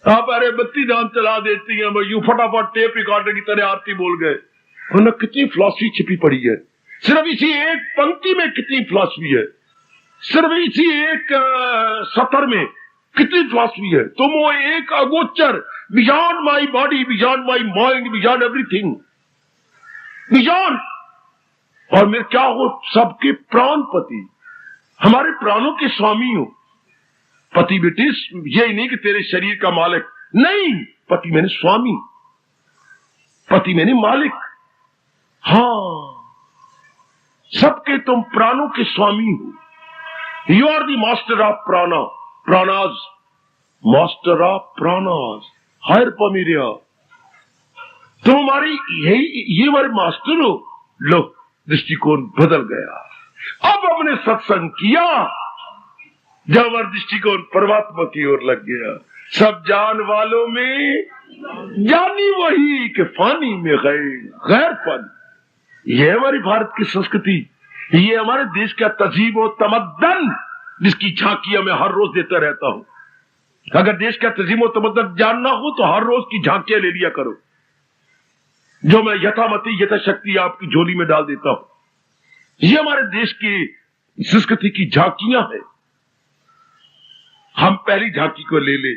[SPEAKER 1] आप अरे बत्ती दान चला देती हैं, यू फटाफट टेप रिकॉर्डर की तरह आरती बोल गए। उन्हें कितनी फिलॉसफी छिपी पड़ी है, सिर्फ इसी एक पंक्ति में कितनी फिलॉसफी है, सिर्फ इसी एक सतर में कितनी फिलॉसफी है। तुम वो एक अगोचर, beyond my body, beyond my mind, beyond everything, beyond. और मैं क्या हो? सबके प्राणपति, हमारे प्राणों के स्वामी हो। पति बेटी यही नहीं कि तेरे शरीर का मालिक, नहीं, पति मैंने स्वामी, पति मैंने मालिक। हाँ, सबके तुम प्राणों के स्वामी हो। You are the master of prana, pranas, master of pranas, higher पमीरिया। तुम हमारी ये हमारे मास्टर हो। लो, दृष्टिकोण बदल गया। अब हमने सत्संग किया, जब हमारा दृष्टिकोण परमात्मा की ओर लग गया, सब जान वालों में जानी वही कि फानी में गैर फानी। ये हमारी भारत की संस्कृति, ये हमारे देश का तहजीब और तमद्दन, जिसकी झांकियां मैं हर रोज देता रहता हूं। अगर देश का तहजीब और तमद्दन जानना हो तो हर रोज की झांकियां ले लिया करो, जो मैं यथामति यथाशक्ति आपकी झोली में डाल देता हूं। ये हमारे देश की संस्कृति की झांकियां हैं। हम पहली झांकी को ले ले।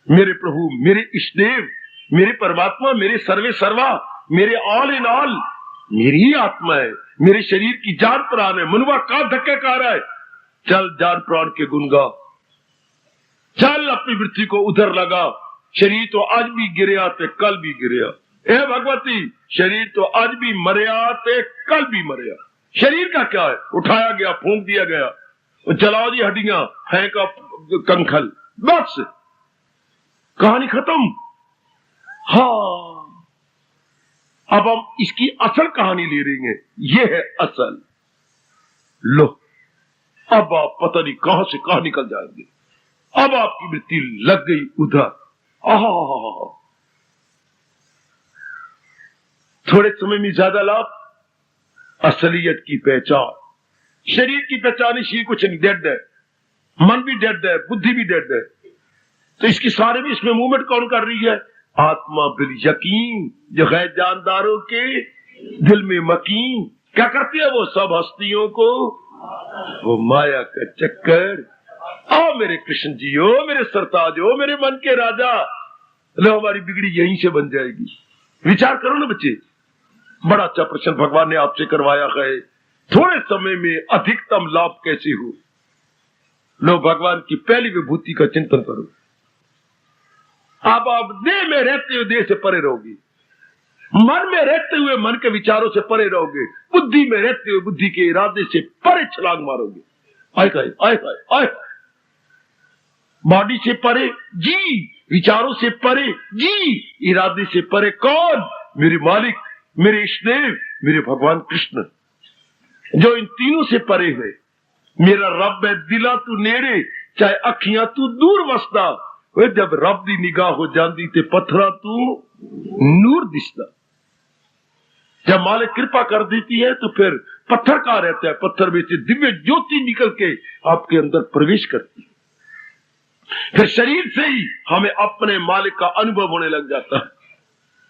[SPEAKER 1] मेरे प्रभु, मेरे इष्टदेव, मेरे परमात्मा, मेरे सर्वे सर्वा, मेरे ऑल इन ऑल, मेरी ही आत्मा है, मेरे शरीर की जान प्राण है। मनुआ का धक्के खा रहा है, चल जान प्राण के गुण गा, चल अपनी वृत्ति को उधर लगा। शरीर तो आज भी गिरया ते कल भी गिरया। ए भगवती, शरीर तो आज भी मरया ते कल भी मरया। शरीर का क्या है, उठाया गया, फूंक दिया गया, जलाओ दी हड्डियां, फेंका कंखल, बस कहानी खत्म। हाँ, अब हम इसकी असल कहानी ले रहे हैं। ये है असल। लो, अब आप पता नहीं कहां से कहां निकल जाएंगे। अब आपकी वृत्ति लग गई उधर। थोड़े समय में ज्यादा लाभ, असलियत की पहचान। शरीर की पहचान शरीर कुछ नहीं, डेड है, मन भी डेड है, बुद्धि भी डेड है। तो इसकी सारे भी इसमें मूवमेंट कौन कर रही है? आत्मा बिल यकीन, जो है जानदारों के दिल में मकीन। क्या करती है वो? सब हस्तियों को वो माया का चक्कर। आओ मेरे कृष्ण जी, ओ मेरे सरताज, ओ मेरे मन के राजा, लो हमारी बिगड़ी यहीं से बन जाएगी। विचार करो ना बच्चे, बड़ा अच्छा प्रश्न भगवान ने आपसे करवाया है। थोड़े समय में अधिकतम लाभ कैसे हो? लो, भगवान की पहली विभूति का चिंतन करो। अब आप देह में रहते हुए देह से परे रहोगे, मन में रहते हुए मन के विचारों से परे रहोगे, बुद्धि में रहते हुए बुद्धि के इरादे से परे छलांग मारोगे। आए आए, बॉडी से परे जी, विचारों से परे जी, इरादे से परे कौन? मेरे मालिक, मेरे इष्टदेव, मेरे भगवान कृष्ण, जो इन तीनों से परे है। मेरा रब है दिला तू नेड़े, चाहे अखियां तू दूर वसदा। जब रब दी निगाह हो जाती ते पत्थरा तू नूर दिसदा। जब मालिक कृपा कर देती है तो फिर पत्थर कहां रहता है? पत्थर में से दिव्य ज्योति निकल के आपके अंदर प्रवेश करती है। फिर शरीर से ही हमें अपने मालिक का अनुभव होने लग जाता है,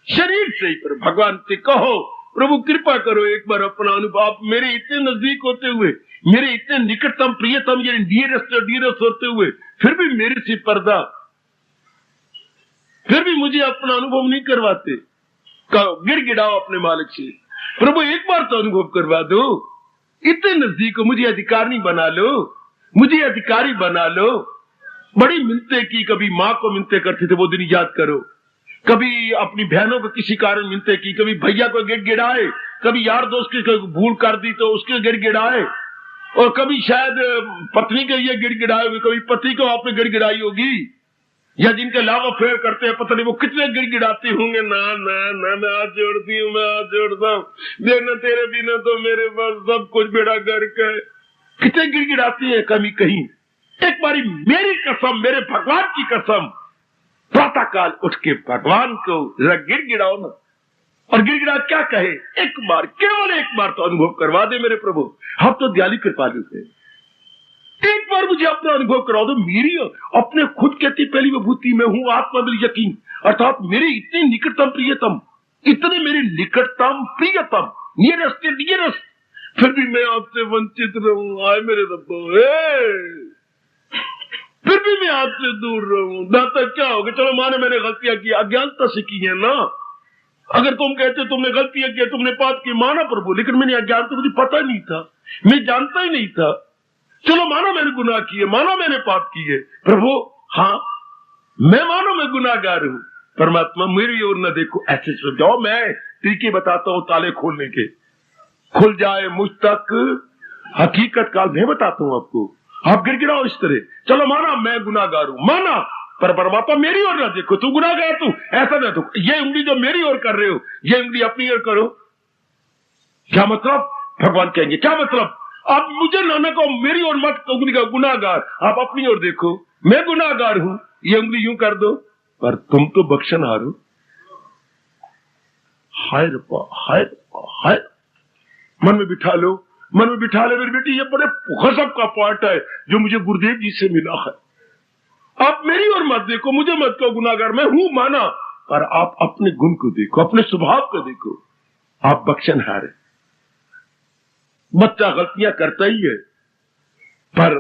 [SPEAKER 1] शरीर से ही। फिर भगवान से कहो, प्रभु कृपा करो, एक बार अपना अनुभव। आप मेरे इतने नजदीक होते हुए, मेरे इतने निकटतम प्रियतम, यानी डियरेस्ट होते हुए, फिर भी मेरे से पर्दा, फिर भी मुझे अपना अनुभव नहीं करवाते। गिड़गिड़ाओ अपने मालिक से, प्रभु एक बार तो अनुभव करवा दो। इतने नजदीक हो, मुझे अधिकारी बना लो, मुझे अधिकारी बना लो। बड़ी मिन्नतें की, कभी माँ को मिन्नतें करते थे, वो दिन याद करो। कभी अपनी बहनों को किसी कारण मिन्नतें की, कभी भैया को गिड़गिड़ाए, कभी यार दोस्त की भूल कर दी तो उसके गिड़गिड़ाए, और कभी शायद पत्नी के लिए गिड़गिड़ाए होगी, कभी पति को आपने गिड़गिड़ाई होगी, या जिनके लाभ फेयर करते हैं पता नहीं वो कितने गिड़गिड़ाते होंगे। ना ना ना, मैं हाथ जोड़ती हूँ, मैं हाथ जोड़ता हूँ, देखना तेरे बिना तो मेरे पास सब कुछ बेड़ा गर्क है। कितने गिड़गिड़ाते हैं कभी कहीं। एक बारी मेरी कसम, मेरे भगवान की कसम, प्रातः काल उठ के भगवान को गिड़गिड़ाओ ना। और गिड़गिड़ा क्या कहे? एक बार, केवल एक बार तो अनुभव करवा दे मेरे प्रभु। हम तो दयालु कृपालु थे, एक बार मुझे अपना अनुभव करा दो। मेरी अपने खुद कहती पहली विभूति में हूं, आत्मा बिल यकीन, अर्थात मेरे इतने निकटतम प्रियतम, इतने मेरे निकटतम प्रियतम, नियरेस्ट, फिर भी मैं आपसे वंचित रहूं। आए मेरे रब्बो, फिर भी मैं आपसे दूर रहूं। दाता क्या होगा? चलो माने मैंने गलतियां की, अज्ञानता से की है ना। अगर तुम कहते तुमने गलतियां की, तुमने पाप की, माना प्रभु, लेकिन मैंने अज्ञानता, मुझे पता नहीं था, मैं जानता ही नहीं था। चलो मानो मैंने गुनाह किए, मानो मैंने पाप किए प्रभु, हाँ मैं मानो मैं गुनाहगार हूं। परमात्मा मेरी ओर न देखो, ऐसे समझाओ। मैं तरीके बताता हूं ताले खोलने के, खुल जाए मुझ तक हकीकत काल मैं बताता हूं आपको। आप गिड़गिड़ाओ इस तरह, चलो माना मैं गुनाहगार हूं, माना, पर परमात्मा मेरी ओर ना देखो, तू गुनाहगार, तू ऐसा ना, तू ये उंगली जो मेरी ओर कर रहे हो, ये उंगली अपनी ओर करो। क्या मतलब? भगवान कहेंगे क्या मतलब? आप मुझे ना कहो, मेरी ओर मत उंगली का गुनाहगार, आप अपनी ओर देखो, मैं गुनाहगार हूं, ये उंगली यूं कर दो, पर तुम तो बख्शनहार हो। हाय रब्बा, हाय रब्बा, हाय। मन में बिठा लो, मन में बिठा ले मेरी बेटी, ये बड़े गजब का पॉइंट है जो मुझे गुरुदेव जी से मिला है। आप मेरी ओर मत देखो, मुझे मत कहो गुनाहगार, मैं हूं माना, पर आप अपने गुण को देखो, अपने स्वभाव को देखो, आप बख्शनहार है। बच्चा गलतियां करता ही है, पर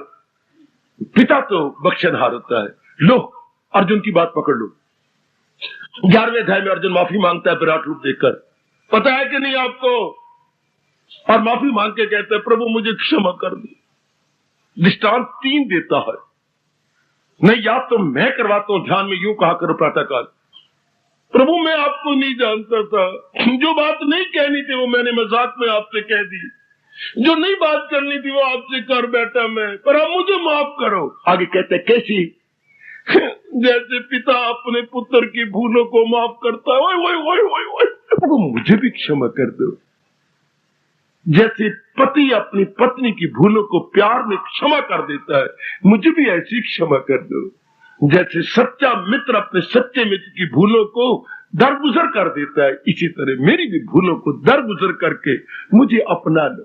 [SPEAKER 1] पिता तो बख्शनहार होता है। लो अर्जुन की बात पकड़ लो, 11वें अध्याय में अर्जुन माफी मांगता है विराट रूप देखकर, पता है कि नहीं आपको? और माफी मांग के कहते हैं प्रभु मुझे क्षमा कर दे। दृष्टांत 3 देता है, नहीं याद तो मैं करवाता हूं, ध्यान में यूं कहा करो प्रातःकाल, प्रभु मैं आपको नहीं जानता था, जो बात नहीं कहनी थी वो मैंने मजाक में आपसे कह दी, जो नहीं बात करनी थी वो आपसे कर बैठा मैं, पर आप मुझे माफ करो। आगे कहते कैसी? जैसे पिता अपने पुत्र की भूलों को माफ करता है, ओए ओए ओए ओए ओए, प्रभु मुझे भी क्षमा कर दो। जैसे पति अपनी पत्नी की भूलों को प्यार में क्षमा कर देता है, मुझे भी ऐसी क्षमा कर दो। जैसे सच्चा मित्र अपने सच्चे मित्र की भूलों को दरगुजर कर देता है, इसी तरह मेरी भी भूलों को दरगुजर करके मुझे अपना लो,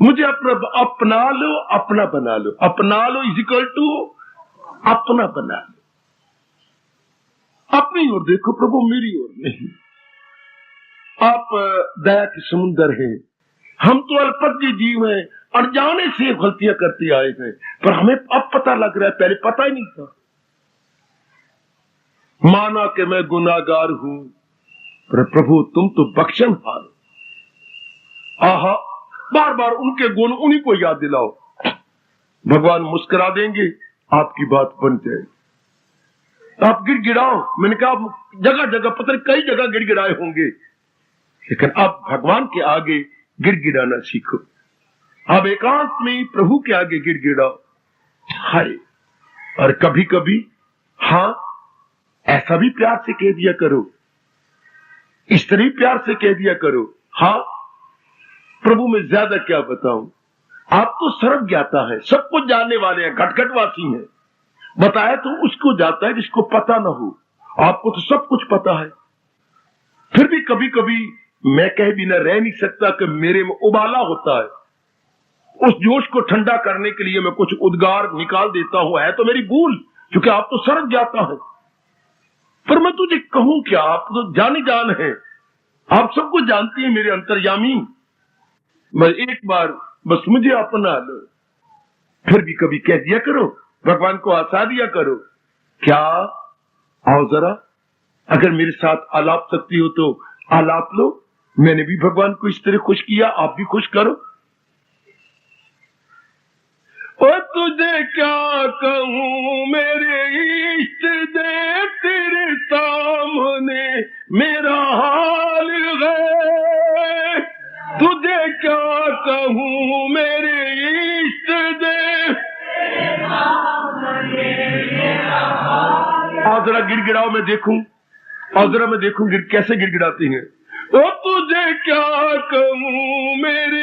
[SPEAKER 1] मुझे अपना लो, अपना बना लो। अपना लो इज इक्वल टू अपना बना लो। अपनी ओर देखो प्रभु, मेरी ओर नहीं। आप दया के समुंदर हैं, हम तो अल्पज्ञ जीव हैं, अनजाने से गलतियां करते आए हैं, पर हमें अब पता लग रहा है, पहले पता ही नहीं था। माना कि मैं गुनाहगार हूं, पर प्रभु तुम तो बख्शनहार। आहा, बार बार उनके गुण उन्हीं को याद दिलाओ, भगवान मुस्कुरा देंगे, आपकी बात बन जाएगी। आप गिड़गिड़ाओ, मैंने कहा जगह जगह पता नहीं कई जगह गिड़गिड़ाए होंगे, लेकिन अब भगवान के आगे गिड़गिड़ाना सीखो। अब एकांत में प्रभु के आगे गिड़गिड़ाओ। हाय, और कभी कभी हाँ ऐसा भी प्यार से कह दिया करो, इस तरह प्यार से कह दिया करो, हाँ प्रभु मैं ज्यादा क्या बताऊं, आप तो सर्व ज्ञाता है, सब कुछ जानने वाले हैं, घटघटवासी हैं। बताया तो उसको जाता है जिसको पता ना हो, आपको तो सब कुछ पता है। फिर भी कभी कभी मैं कह भी ना रह नहीं सकता कि मेरे में उबाला होता है, उस जोश को ठंडा करने के लिए मैं कुछ उद्गार निकाल देता हूं, है तो मेरी भूल, क्योंकि आप तो सर्व ज्ञाता है। पर मैं तुझे कहूं क्या, आप तो जानी जान है, आप सब कुछ जानती हैं मेरे अंतर्यामी। मैं एक बार बस मुझे अपना लो। फिर भी कभी कह दिया करो, भगवान को हंसा दिया करो, क्या आओ जरा, अगर मेरे साथ आलाप सकती हो तो आलाप लो, मैंने भी भगवान को इस तरह खुश किया, आप भी खुश करो। ओ तुझे क्या कहूं मेरे इष्ट देव, तेरे सामने मेरा हाल है, तुझे क्या कहूं मेरे इष्ट देव। और जरा गिड़गिड़ाओ, मैं देखूं, और जरा मैं देखूं कैसे गिड़गिड़ाती हैं। ओ तुझे क्या कहूं मेरे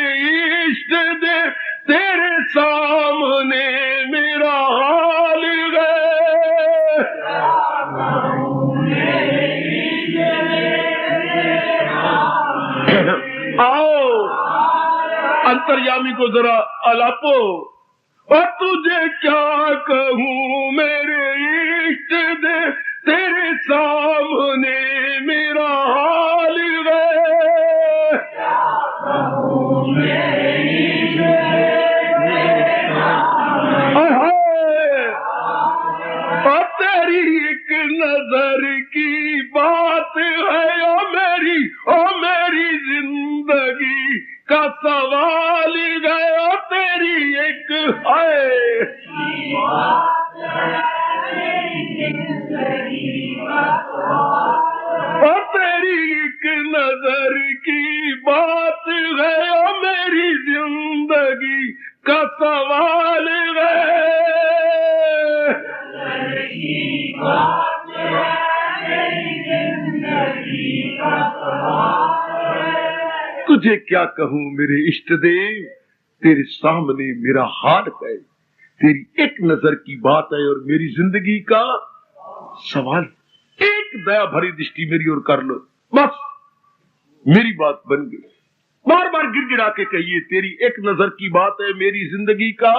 [SPEAKER 1] इष्ट देव, तेरे सामने मेरा हाल है। आओ अंतर्यामी को जरा अलापो। और तुझे क्या कहूं मेरे इष्ट देव, तेरे सामने मेरा हाल है। और तेरी एक नजर की बात है, ओ मेरी जिंदगी का सवाल गया, तेरी एक है। और तेरी एक नजर की बात है, ओ मेरी जिंदगी का सवाल है। तुझे क्या कहूं मेरे इष्ट देव, तेरे सामने मेरा हाल है, तेरी एक नजर की बात है और मेरी जिंदगी का सवाल। एक दया भरी दृष्टि मेरी ओर कर लो, बस मेरी बात बन गई। बार बार गिड़गिड़ा के कहिए, तेरी एक नजर की बात है मेरी जिंदगी का।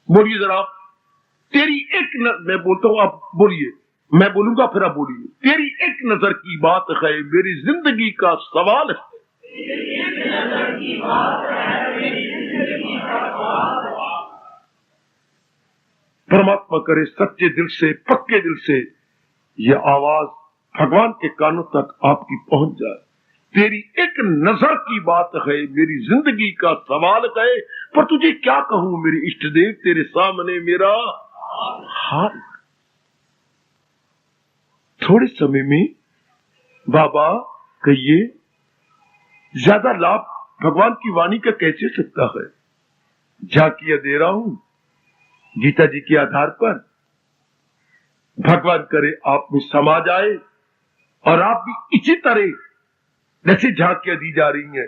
[SPEAKER 1] बोलिए जरा, तेरी एक मैं बोलता हूं, आप बोलिए, मैं बोलूंगा फिर आप बोलिए। तेरी एक नजर की बात है मेरी जिंदगी का सवाल है। परमात्मा करे सच्चे दिल से, पक्के दिल से ये आवाज भगवान के कानों तक आपकी पहुंच जाए। तेरी एक नजर की बात है मेरी जिंदगी का सवाल है, पर तुझे क्या कहूं मेरे इष्ट देव, तेरे सामने मेरा हाल। थोड़े समय में बाबा कहिए, ज्यादा लाभ भगवान की वाणी का कैसे सकता है। झांकियां दे रहा हूं गीता जी के आधार पर। भगवान करे आप में समा जाए और आप भी इसी तरह जैसे झांकियां दी जा रही हैं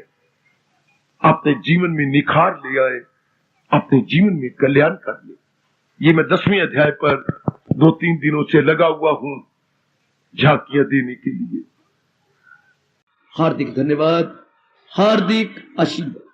[SPEAKER 1] अपने जीवन में निखार ले आए, अपने जीवन में कल्याण कर ले। ये मैं 10वें अध्याय पर 2-3 दिनों से लगा हुआ हूं झांकियां देने के लिए।
[SPEAKER 2] हार्दिक धन्यवाद, हार्दिक आशीर्वाद।